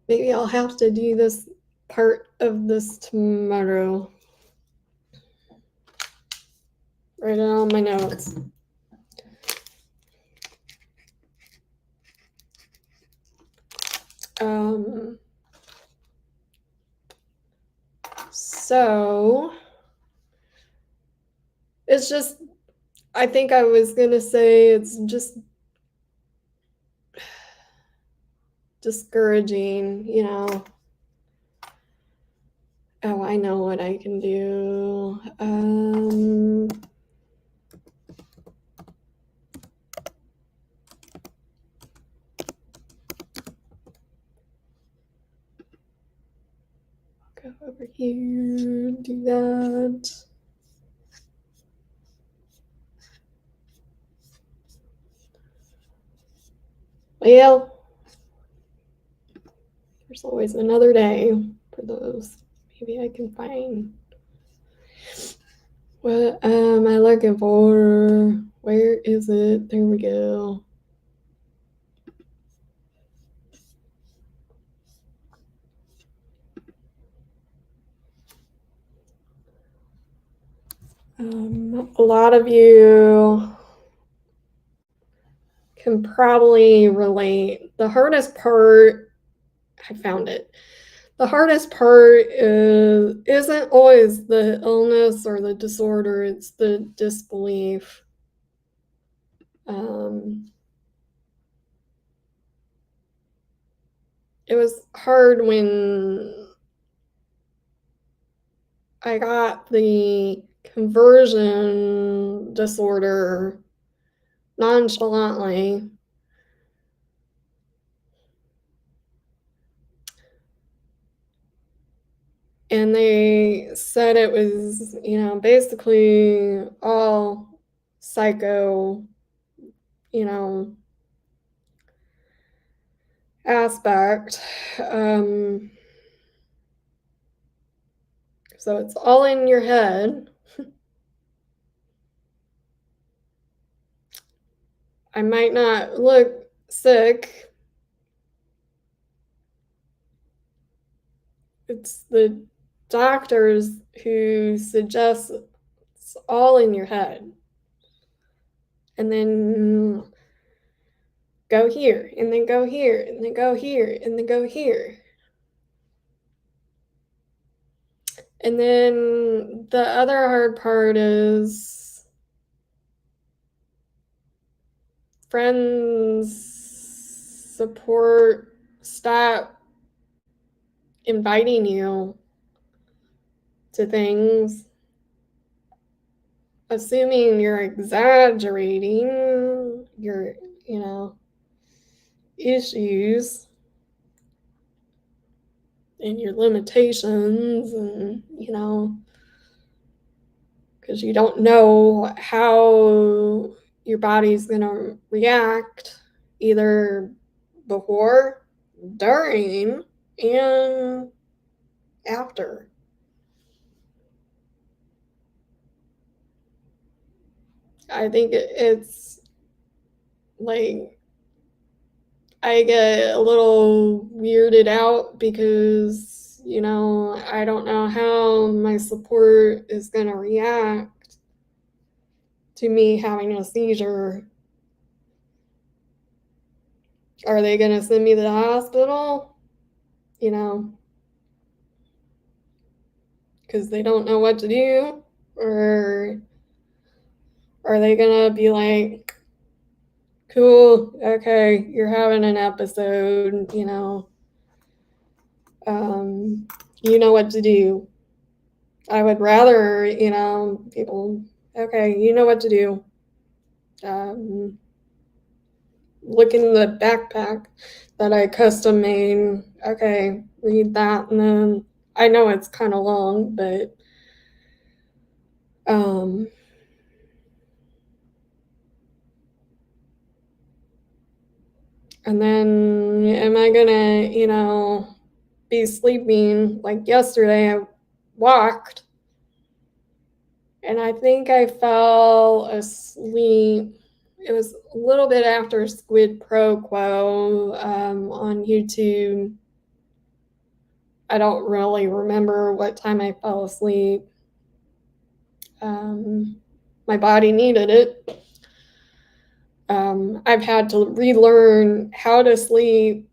Maybe I'll have to do this part of this tomorrow. Write it on my notes. So it's just, I think I was gonna say it's just discouraging, Oh, I know what I can do. here, do that. Well, there's always another day for those. Maybe I can find. What am I looking for? Where is it? There we go. A lot of you can probably relate. The hardest part, I found it. The hardest part isn't always the illness or the disorder, it's the disbelief. It was hard when I got the conversion disorder nonchalantly. And they said it was, basically all psycho, aspect. So it's all in your head. I might not look sick. It's the doctors who suggest it's all in your head. And then go here, and then go here, and then go here, and then go here. And then the other hard part is friends, support, stop inviting you to things, assuming you're exaggerating your, issues and your limitations, and, because you don't know how your body's going to react either before, during, and after. I think it's like I get a little weirded out because, I don't know how my support is going to react to me having a seizure. Are they going to send me to the hospital? Because they don't know what to do? Or are they going to be like, cool, okay, you're having an episode, you know what to do. I would rather, people, okay, you know what to do. Look in the backpack that I custom made. Okay, read that, and then I know it's kind of long, but and then am I gonna, be sleeping? Like yesterday, I walked, and I think I fell asleep. It was a little bit after Squid Pro Quo on YouTube. I don't really remember what time I fell asleep. My body needed it. I've had to relearn how to sleep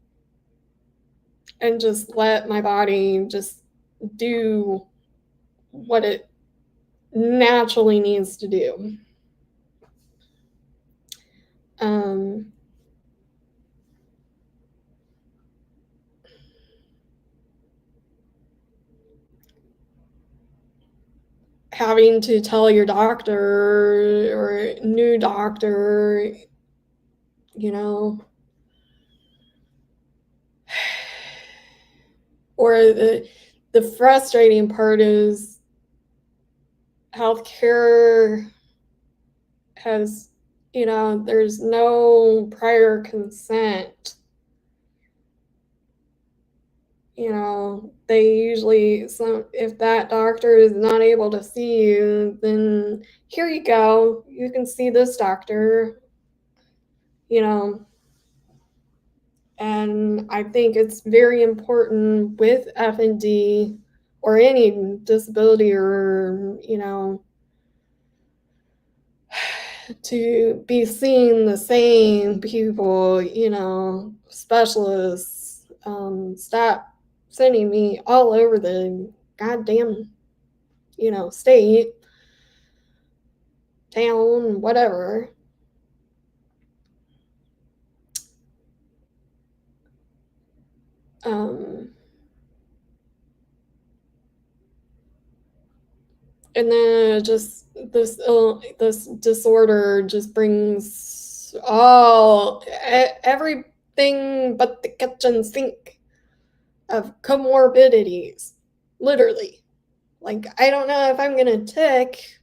and just let my body just do what it naturally needs to do. Having to tell your doctor or new doctor, or the frustrating part is healthcare has, there's no prior consent. They usually, if that doctor is not able to see you, then here you go, you can see this doctor, and I think it's very important with FND or any disability or, to be seeing the same people, specialists. Stop sending me all over the goddamn, state, town, whatever. And then just this disorder just brings everything but the kitchen sink of comorbidities, literally. Like, I don't know if I'm gonna tick.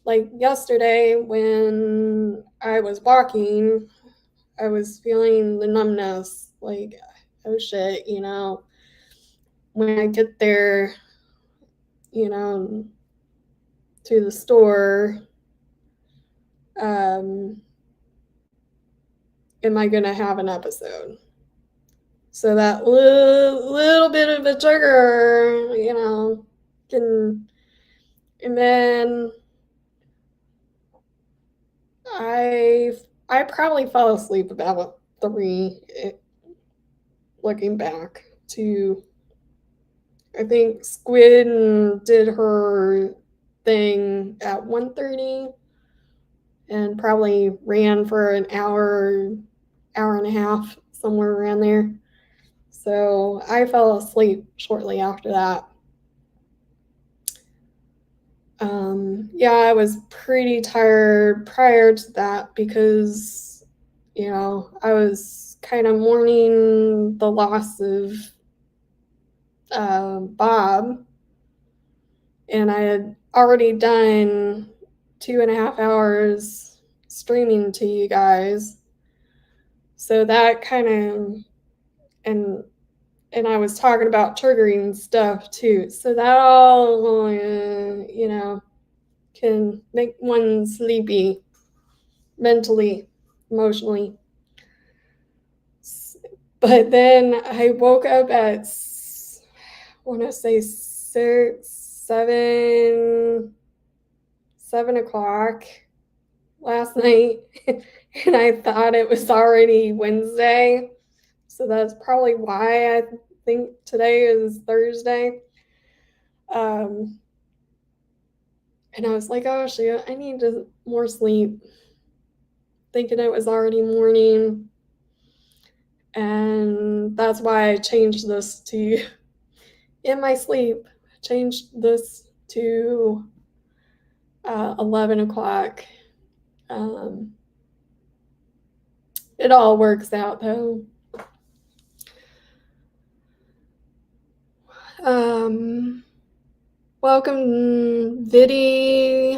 Like yesterday when I was walking, I was feeling the numbness, like, oh shit, when I get there, to the store, am I going to have an episode? So that little bit of a trigger, can, and then I probably fell asleep about 3, looking back to, I think Squid did her thing at 1:30 and probably ran for an hour and a half, somewhere around there. So I fell asleep shortly after that. Yeah, I was pretty tired prior to that because, I was kind of mourning the loss of Bob, and I had already done 2.5 hours streaming to you guys. So that kind of, and I was talking about triggering stuff too. So that all, can make one sleepy mentally, emotionally. But then I woke up at, I want to say 7 o'clock last night, and I thought it was already Wednesday. So that's probably why I think today is Thursday. And I was like, oh shit, I need more sleep. Thinking it was already morning. And that's why I changed this to, in my sleep, changed this to 11 o'clock. It all works out though. Welcome, Viddy.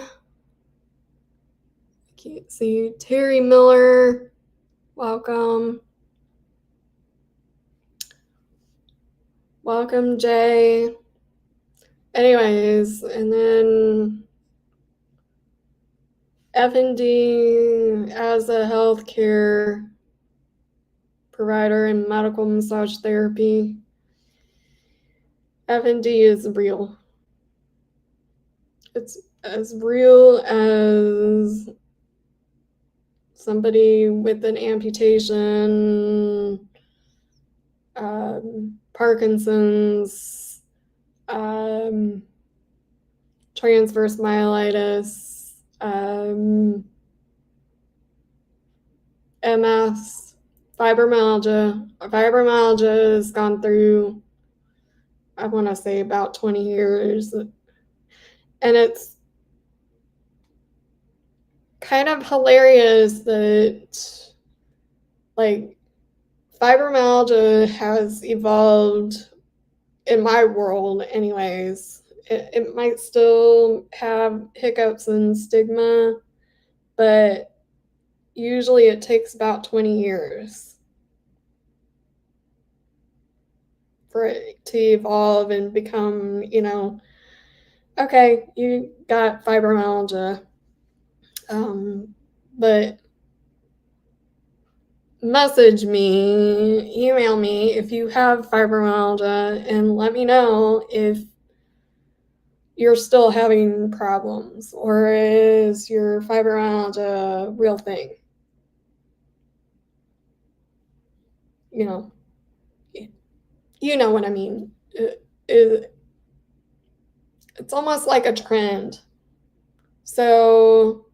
Can't see Terry Miller. Welcome. Welcome, Jay. Anyways, and then FND as a healthcare provider in medical massage therapy. FND is real. It's as real as somebody with an amputation, Parkinson's, transverse myelitis, MS, fibromyalgia. Fibromyalgia has gone through, I want to say, about 20 years. And it's kind of hilarious that, like, fibromyalgia has evolved in my world anyways. It might still have hiccups and stigma, but usually it takes about 20 years for it to evolve and become, okay, you got fibromyalgia. But message me, email me if you have fibromyalgia, and let me know if you're still having problems, or is your fibromyalgia a real thing? You know what I mean. It's almost like a trend. So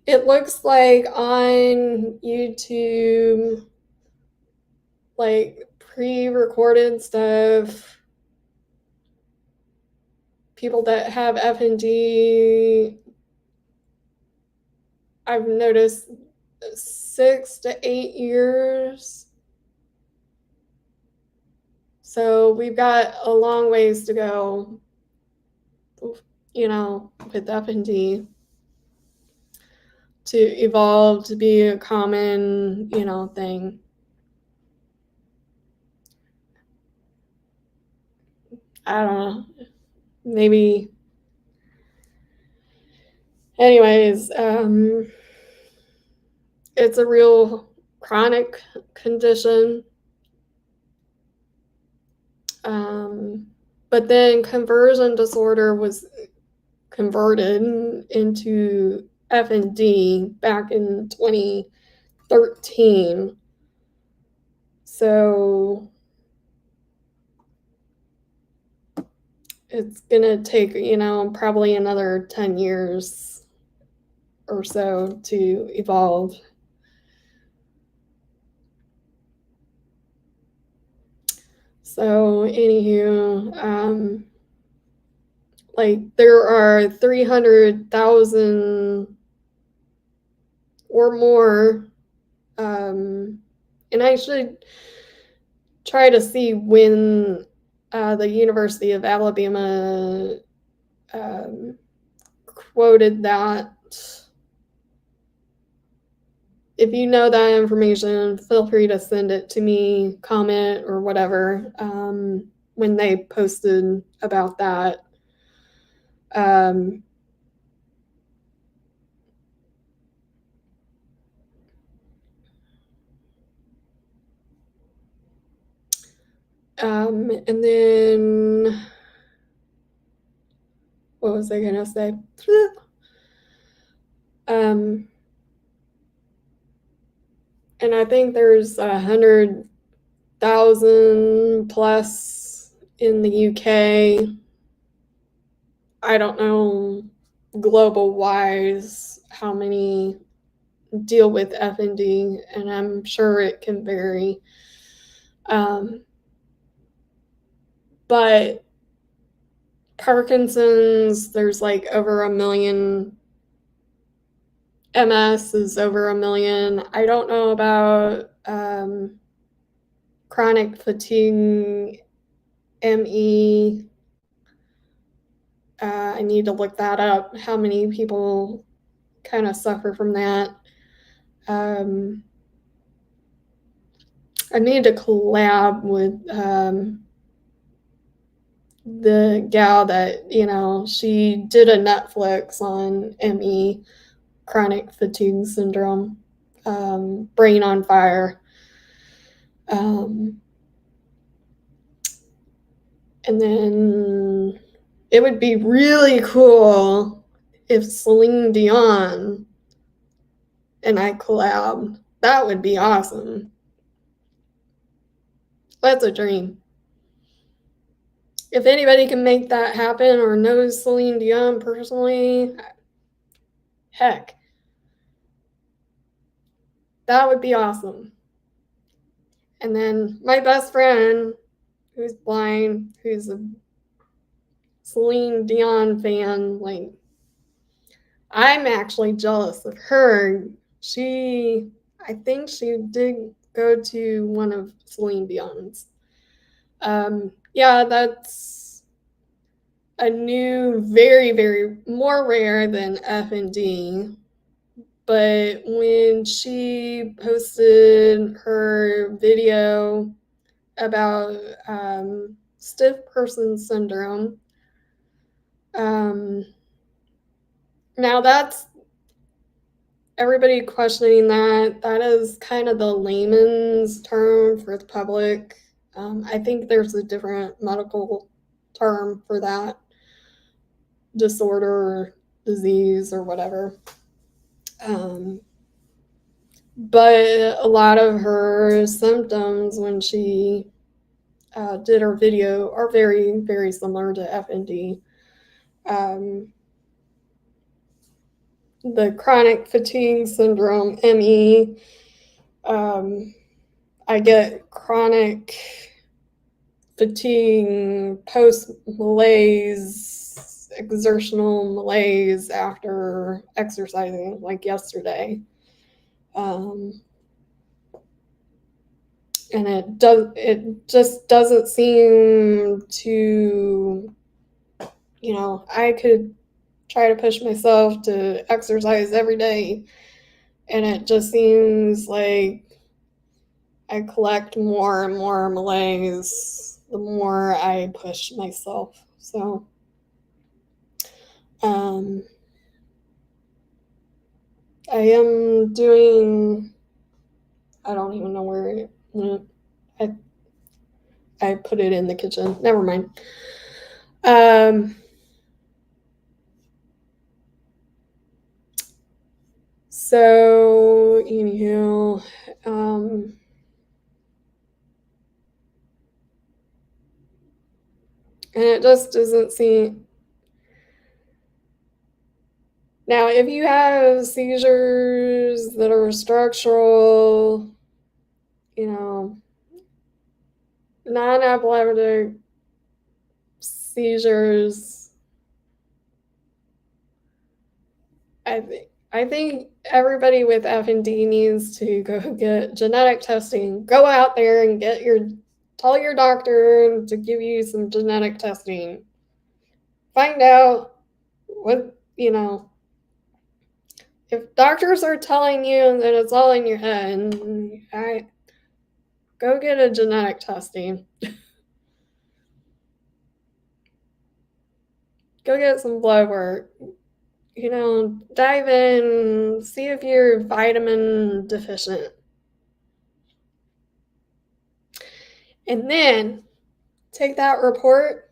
it looks like on YouTube, like pre-recorded stuff, people that have FND, I've noticed 6 to 8 years. So we've got a long ways to go, with FND to evolve to be a common, thing. I don't know. Maybe. Anyways, it's a real chronic condition. But then conversion disorder was converted into FND back in 2013. So it's gonna take, probably another 10 years or so to evolve. So anywho, like there are 300,000 or more, and I should try to see when the University of Alabama quoted that. If you know that information, feel free to send it to me, comment, or whatever, when they posted about that. And then, what was I gonna say? And I think there's 100,000 plus in the UK. I don't know global wise how many deal with FND, and I'm sure it can vary. But Parkinson's, there's like over 1 million. MS is over 1 million. I don't know about chronic fatigue, ME. I need to look that up, how many people kind of suffer from that. I need to collab with the gal that, she did a Netflix on ME, chronic fatigue syndrome, Brain on Fire. And then it would be really cool if Celine Dion and I collab. That would be awesome. That's a dream. If anybody can make that happen or knows Celine Dion personally, heck, that would be awesome. And then my best friend, who's blind, who's a Celine Dion fan, like, I'm actually jealous of her. I think she did go to one of Celine Dion's. Yeah, that's a new, very, very more rare than F and D. But when she posted her video about stiff person syndrome, now that's everybody questioning that. That is kind of the layman's term for the public. I think there's a different medical term for that disorder or disease or whatever. But a lot of her symptoms when she did her video are very, very similar to FND. The chronic fatigue syndrome, ME, I get chronic fatigue, post-malaise, exertional malaise after exercising, like yesterday. And it just doesn't seem to, I could try to push myself to exercise every day, and it just seems like I collect more and more malaise the more I push myself. So I am doing, I don't even know where it went. I put it in the kitchen. Never mind. So anywho, and it just doesn't seem. Now, if you have seizures that are structural, non-epileptic seizures, I think everybody with FND needs to go get genetic testing. Go out there and tell your doctor to give you some genetic testing. Find out what, if doctors are telling you that it's all in your head, go get a genetic testing. Go get some blood work. Dive in, see if you're vitamin deficient. And then take that report,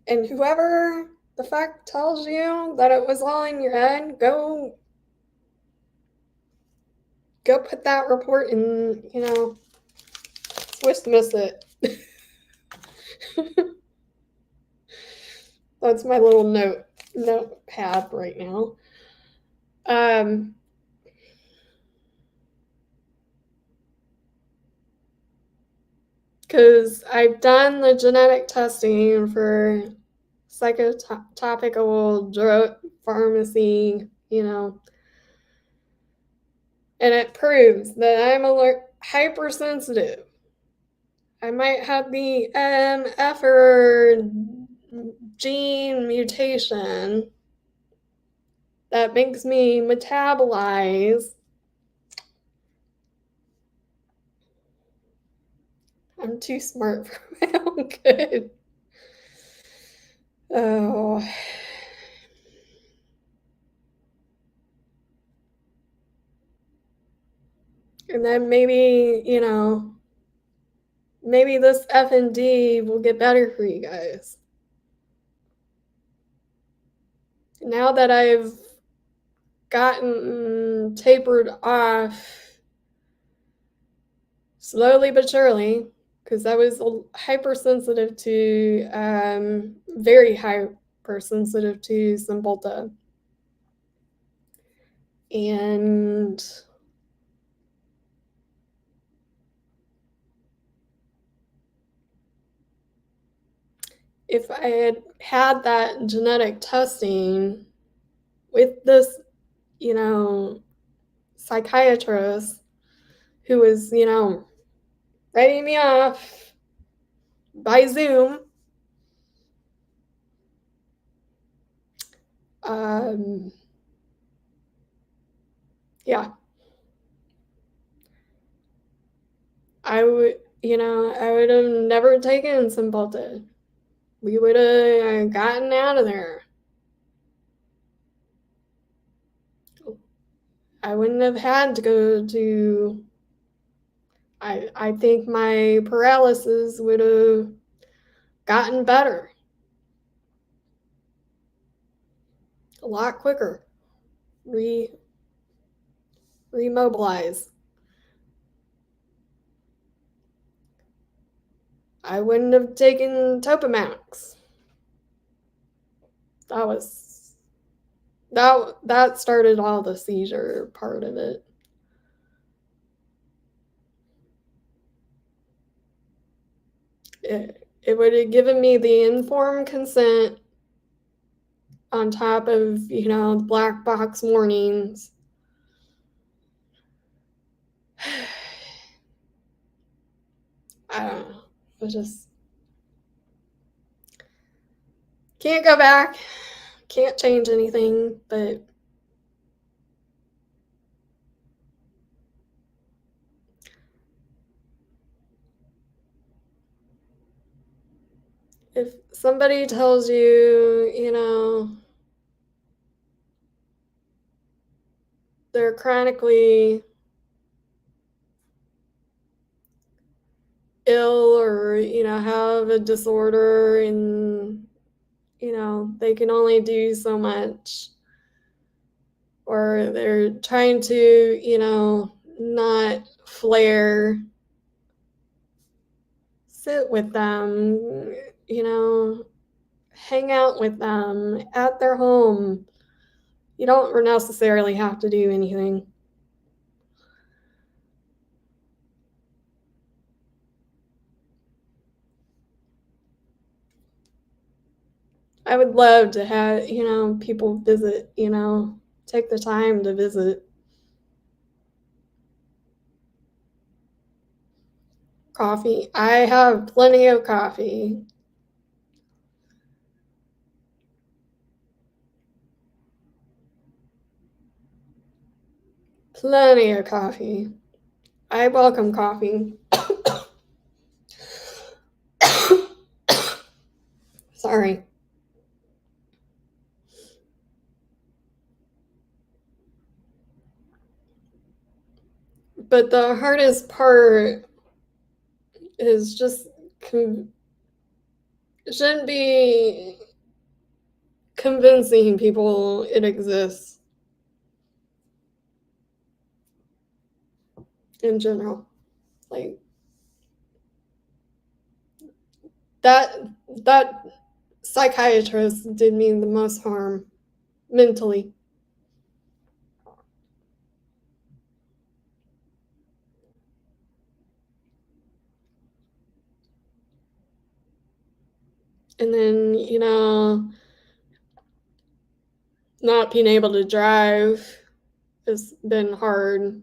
and whoever the fuck tells you that it was all in your head, go put that report in, dismiss it. That's my little notepad right now. Because I've done the genetic testing for psychotopical drug pharmacy, and it proves that I'm hypersensitive. I might have the MFR gene mutation that makes me metabolize. I'm too smart for my own good. Oh. And then maybe, maybe this FND will get better for you guys. Now that I've gotten tapered off slowly but surely, because I was hypersensitive to, very hypersensitive to Cymbalta. And if I had had that genetic testing with this, psychiatrist who was, writing me off by Zoom. Yeah. I would have never taken Cymbalta. We would have gotten out of there. I wouldn't have had to go to. I think my paralysis would have gotten better a lot quicker. Remobilize. I wouldn't have taken Topamax. That started all the seizure part of it. It would have given me the informed consent on top of, black box warnings. I don't know. I just can't go back. Can't change anything, but if somebody tells you, they're chronically ill or, have a disorder and, they can only do so much, or they're trying to, not flare, sit with them, hang out with them at their home. You don't necessarily have to do anything. I would love to have, people visit, take the time to visit. Coffee. I have plenty of coffee. Plenty of coffee. I welcome coffee. Sorry. But the hardest part is just shouldn't be convincing people it exists in general. Like that psychiatrist did me the most harm mentally. And then, not being able to drive has been hard.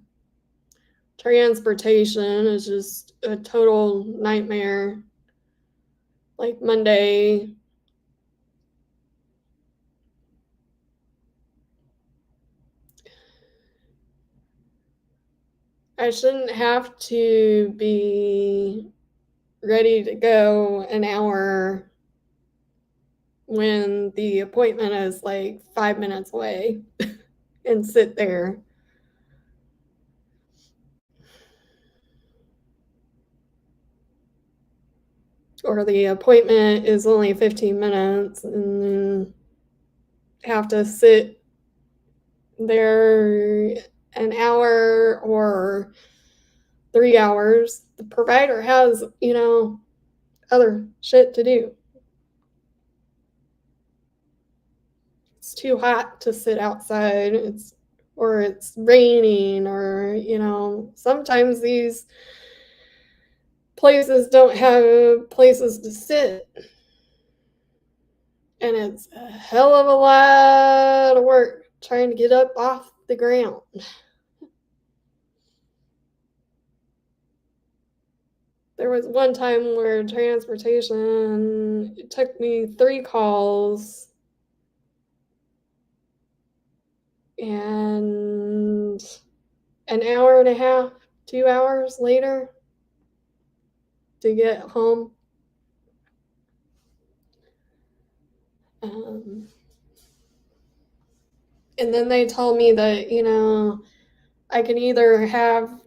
Transportation is just a total nightmare. Like Monday, I shouldn't have to be ready to go an hour when the appointment is like 5 minutes away and sit there. Or the appointment is only 15 minutes and then have to sit there an hour or 3 hours. The provider has, other shit to do. It's too hot to sit outside. It's raining, or, sometimes these places don't have places to sit. And it's a hell of a lot of work trying to get up off the ground. There was one time where transportation, it took me 3 calls and an hour and a half, 2 hours later to get home. And then they told me that, I can either have,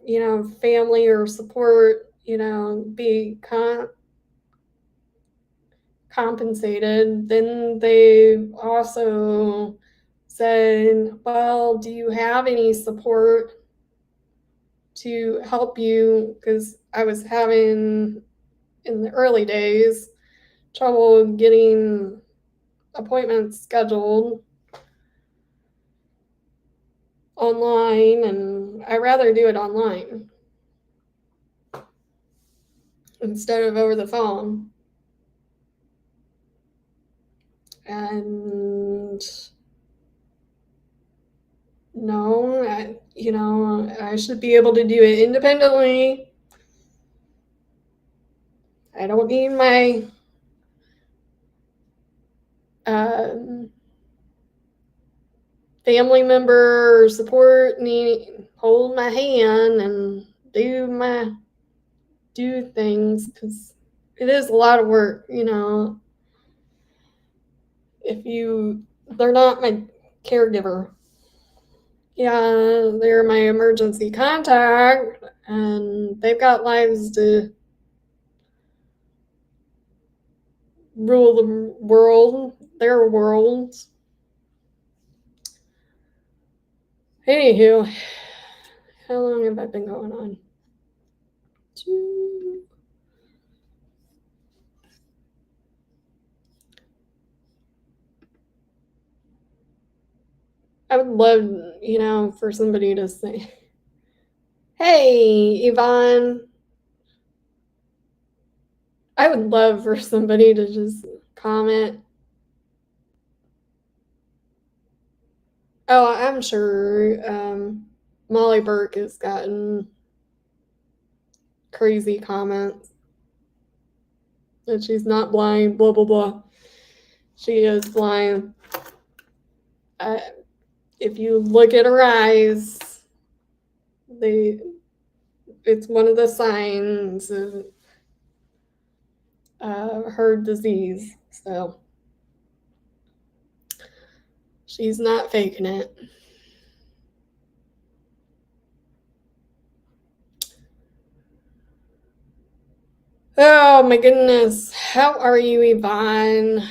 family or support, be compensated. Then they also said, well, do you have any support to help you? Because I was having, in the early days, trouble getting appointments scheduled online, and I'd rather do it online instead of over the phone. And no, I should be able to do it independently. I don't need my family member or support hold my hand and do things, because it is a lot of work, if they're not my caregiver. Yeah, they're my emergency contact, and they've got lives to rule the world, their worlds. Anywho, how long have I been going on? I would love, for somebody to say, hey, Yvonne. I would love for somebody to just comment. Oh, I'm sure Molly Burke has gotten crazy comments that she's not blind, blah, blah, blah. She is blind. If you look at her eyes, it's one of the signs of her disease. So she's not faking it. Oh my goodness. How are you, Yvonne?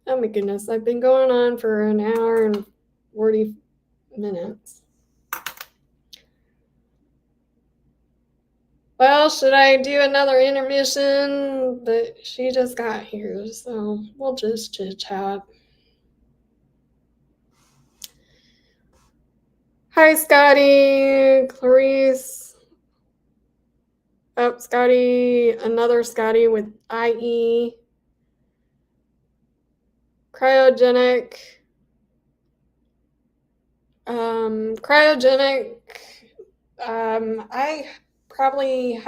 Oh my goodness. I've been going on for an hour and 40 minutes. Well, should I do another intermission? But she just got here, so we'll just chit chat. Hi, Scotty, Clarice. Oh, Scotty, another Scotty with IE. Cryogenic. Cryogenic. I probably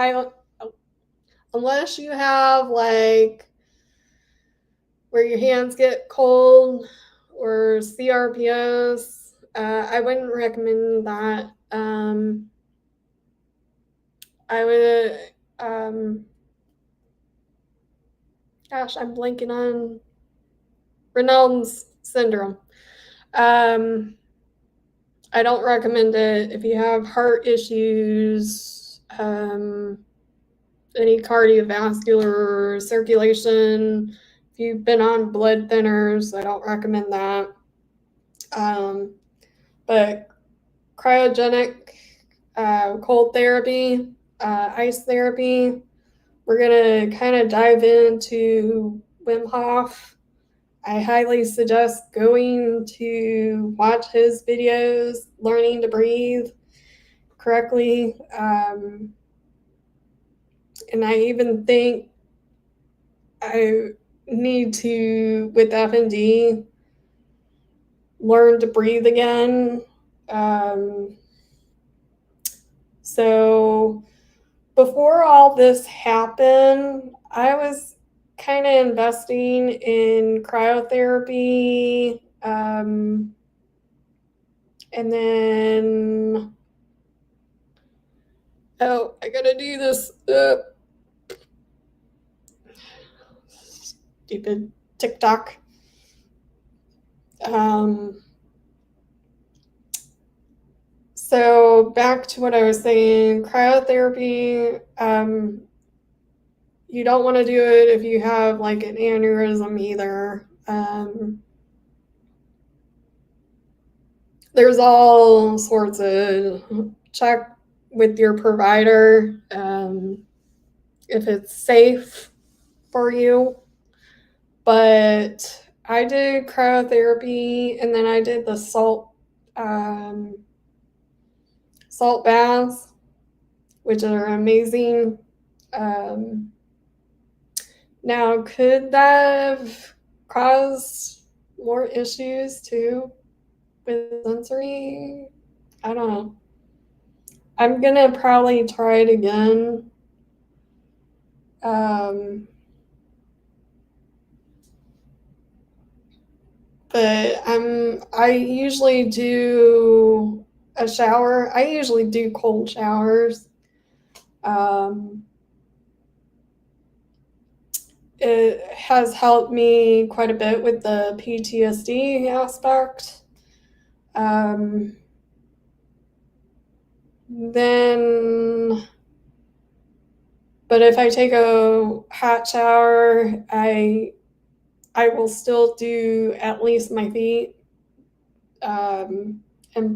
unless you have like where your hands get cold or CRPS, I wouldn't recommend that. I would, gosh, I'm blanking on Raynaud's syndrome. I don't recommend it if you have heart issues, any cardiovascular circulation. If you've been on blood thinners, I don't recommend that. But cryogenic, cold therapy, ice therapy, we're going to kind of dive into Wim Hof. I highly suggest going to watch his videos, learning to breathe correctly. And I even think I need to, with FND, learn to breathe again. So before all this happened, I was kind of investing in cryotherapy. And then, oh, I gotta do this. Stupid TikTok. So back to what I was saying, cryotherapy, you don't want to do it if you have like an aneurysm either. There's all sorts of check with your provider if it's safe for you. But I did cryotherapy, and then I did the salt baths, which are amazing. Now, could that have caused more issues too with sensory? I don't know. I'm gonna probably try it again. But I usually do a shower. I usually do cold showers. It has helped me quite a bit with the PTSD aspect. But if I take a hot shower, I will still do at least my feet, and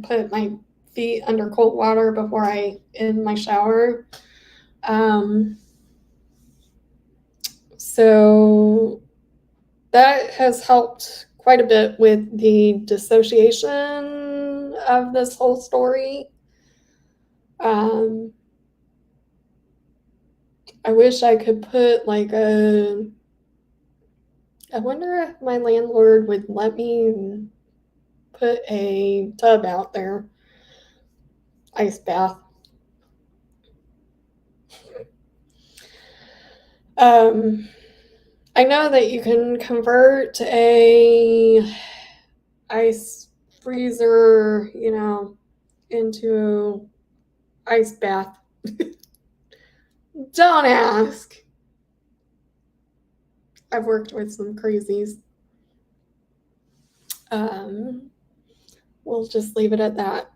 put my feet under cold water before I end my shower. So that has helped quite a bit with the dissociation of this whole story. I wish I could put like I wonder if my landlord would let me put a tub out there. Ice bath. I know that you can convert a ice freezer, into ice bath. Don't ask. I've worked with some crazies. We'll just leave it at that.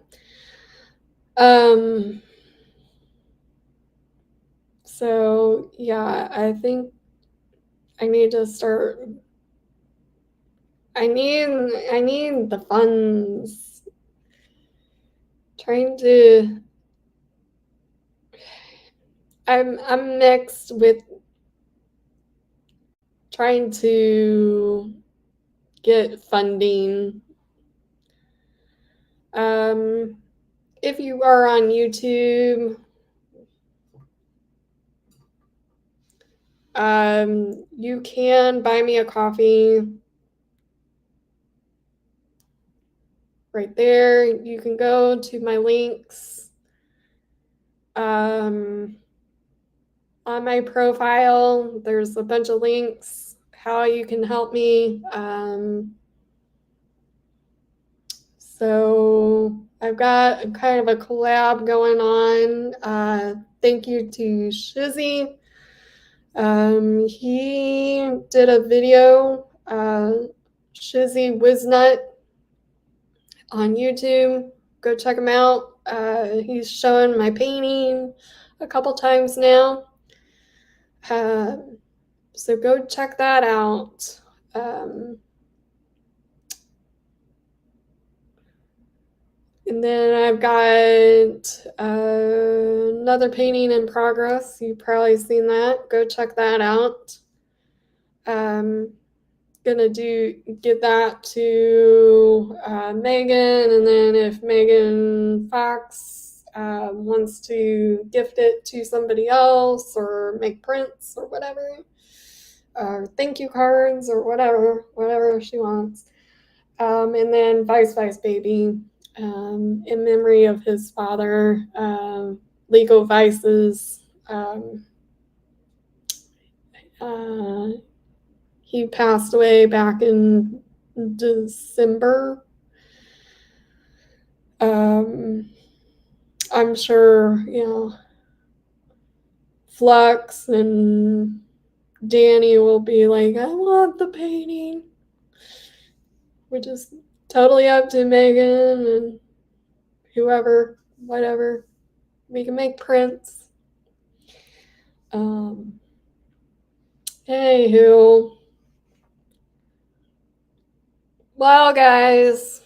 So yeah, I think I need to start. I need the funds. I'm mixed with trying to get funding. If you are on YouTube, you can buy me a coffee right there. You can go to my links on my profile. There's a bunch of links how you can help me. So I've got kind of a collab going on. Thank you to Shizzy. He did a video, Shizzy Wiznut on YouTube. Go check him out. He's shown my painting a couple times now. So go check that out. And then I've got another painting in progress. You've probably seen that. Go check that out. Gonna give that to Megan, and then if Megan Fox wants to gift it to somebody else or make prints or whatever, or thank you cards or whatever she wants. And then Vice Baby, in memory of his father, Legal Vices, He passed away back in December. I'm sure, Flux and Danny will be like, I want the painting, which is totally up to Megan and whoever, whatever. We can make prints. Anywho, well, guys,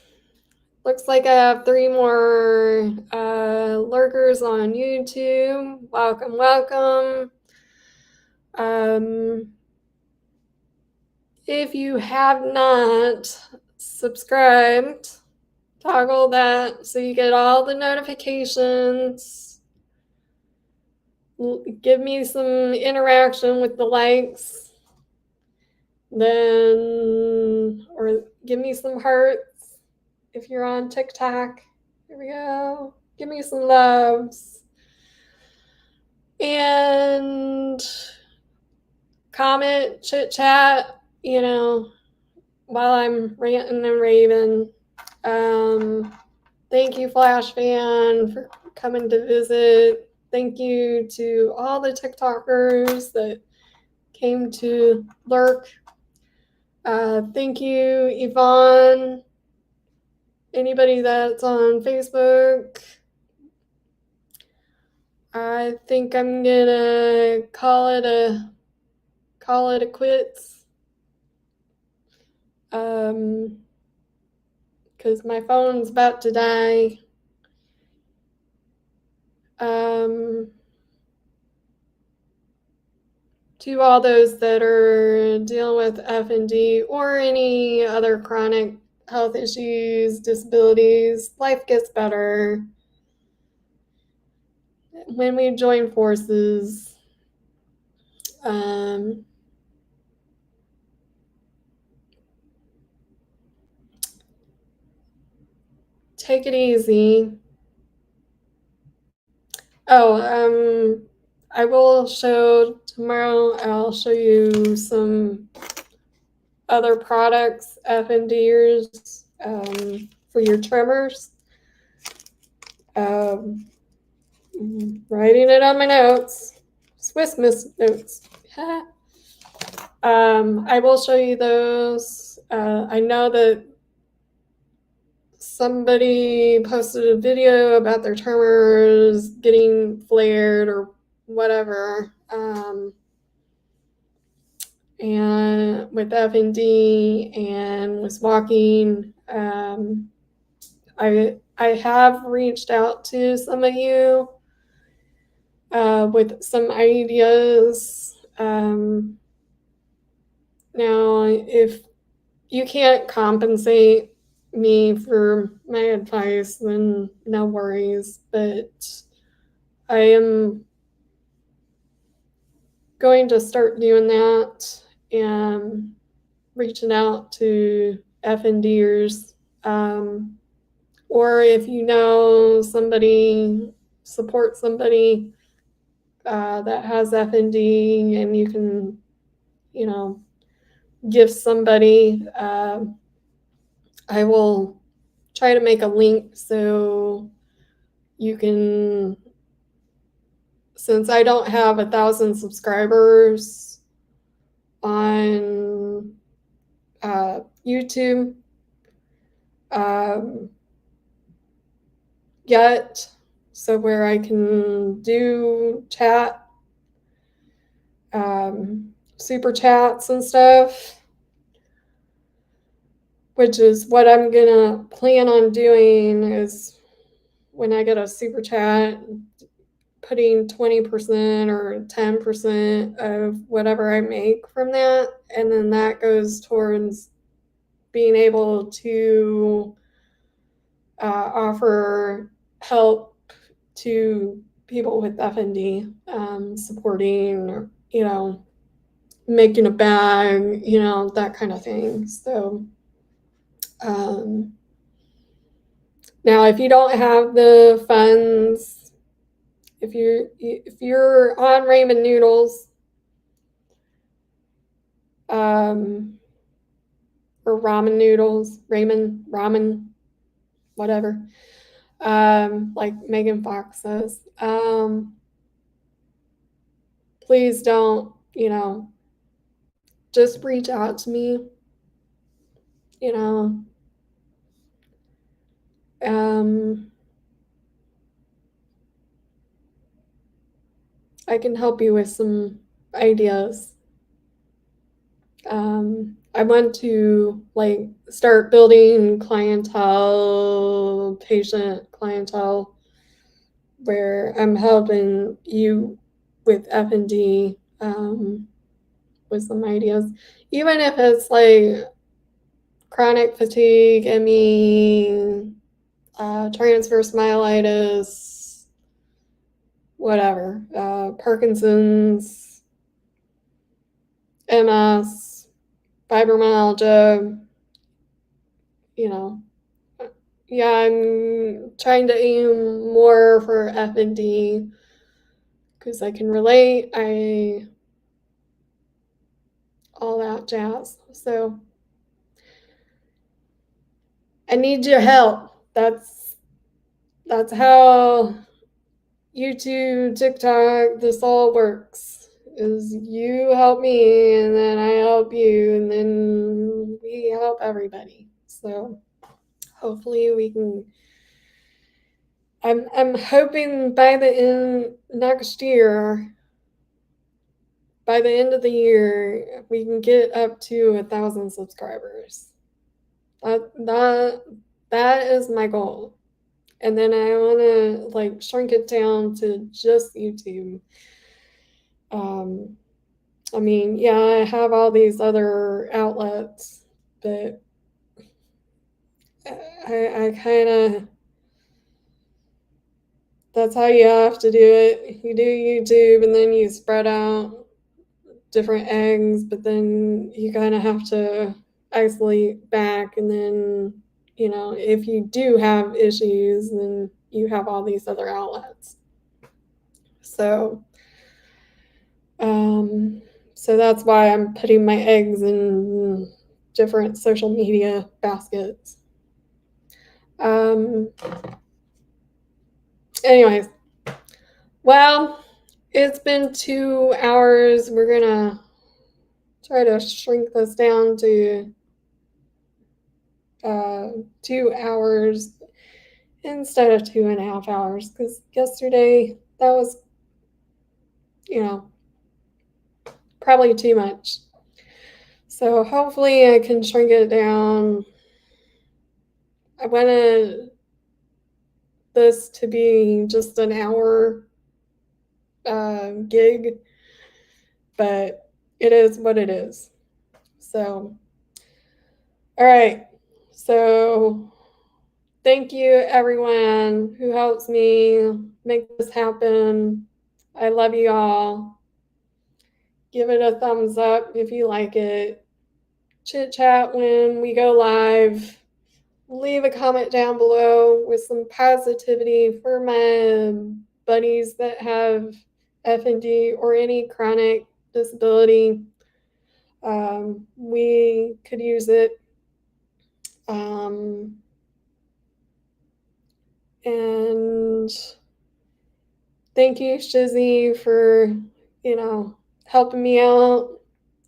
looks like I have 3 more lurkers on YouTube. Welcome, welcome. If you have not subscribed, toggle that so you get all the notifications. Give me some interaction with the likes. Then, or give me some hearts if you're on TikTok. Here we go. Give me some loves. And comment, chit chat, while I'm ranting and raving. Thank you, Flash Fan, for coming to visit. Thank you to all the TikTokers that came to lurk. Thank you, Yvonne. Anybody that's on Facebook. I think I'm gonna call it a quits. Because my phone's about to die. To all those that are dealing with FND or any other chronic health issues, disabilities, life gets better when we join forces. Take it easy. I will show tomorrow, I'll show you some other products, FNDers, for your tremors. Writing it on my notes, Swiss Miss notes. I will show you those. I know that somebody posted a video about their tremors getting flared or whatever, and with FND and was walking. I have reached out to some of you with some ideas. Now, if you can't compensate me for my advice, then no worries, but I am going to start doing that and reaching out to FNDers, or if you know somebody, support somebody that has FND and you can, give somebody, I will try to make a link so you can, since I don't have 1,000 subscribers on YouTube yet, so where I can do chat, super chats and stuff, which is what I'm gonna plan on doing, is when I get a super chat, putting 20% or 10% of whatever I make from that, and then that goes towards being able to offer help to people with FND, supporting, making a bag, that kind of thing. So now, if you don't have the funds, If you're on ramen noodles, or ramen noodles, ramen, whatever, like Megan Fox says, please don't, just reach out to me, I can help you with some ideas. I want to start building patient clientele, where I'm helping you with F&D, with some ideas, even if it's like chronic fatigue, ME, transverse myelitis, whatever, Parkinson's, MS, fibromyalgia, yeah, I'm trying to aim more for F&D because I can relate, all that jazz. So I need your help. That's how YouTube, TikTok, this all works. Is you help me, and then I help you, and then we help everybody. So hopefully we can. I'm hoping by the end of the year, we can get up to 1,000 subscribers. That is my goal. And then I want to shrink it down to just YouTube. I mean, yeah, I have all these other outlets, but I kind of, that's how you have to do it. You do YouTube and then you spread out different eggs, but then you kind of have to isolate back. And then, if you do have issues, then you have all these other outlets. So, so that's why I'm putting my eggs in different social media baskets. Anyways, well, it's been 2 hours. We're gonna try to shrink this down to 2 hours instead of 2.5 hours, because yesterday that was, probably too much. So hopefully I can shrink it down. I wanted this to be just an hour gig, but it is what it is. So, all right. So thank you everyone who helps me make this happen. I love you all. Give it a thumbs up if you like it. Chit chat when we go live. Leave a comment down below with some positivity for my buddies that have F&D or any chronic disability. We could use it. And thank you, Shizzy, for, helping me out.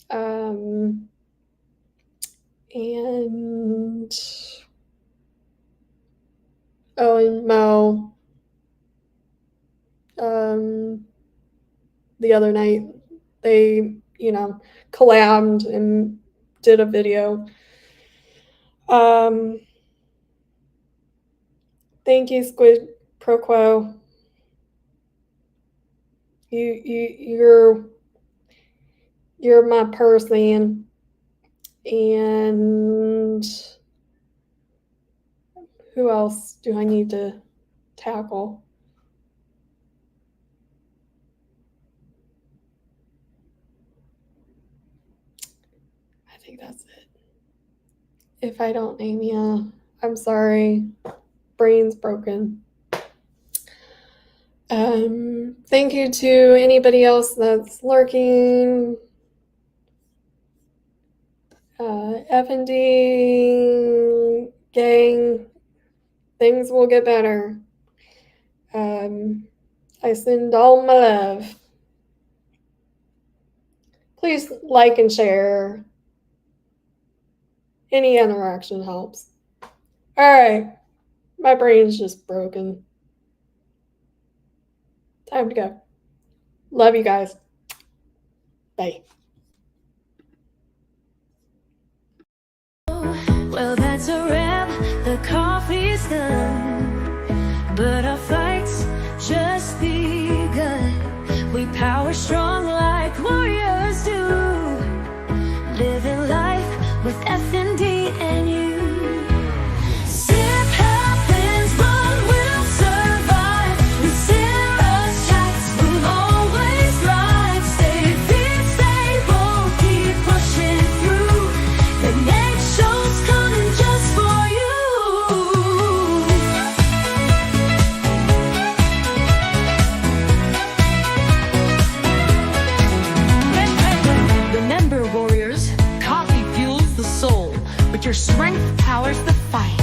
And Mo, the other night, they, collabed and did a video. Thank you, Squid Pro Quo. You're my person. And who else do I need to tackle? I think that's it. If I don't name you, I'm sorry. Brain's broken. Thank you to anybody else that's lurking. F&D gang, things will get better. I send all my love. Please like and share. Any interaction helps. All right, my brain's just broken. Time to go. Love you guys. Bye. Well, that's a wrap. The coffee's done, but our fight's just begun. We power strong like warriors do, living life with F&D and you. Sip happens, but we'll survive. With serious chats, we'll always thrive. Stay fit, stay bold, keep pushing through. The next show's coming just for you. Remember, warriors, coffee fuels the soul, but your strength powers the fight.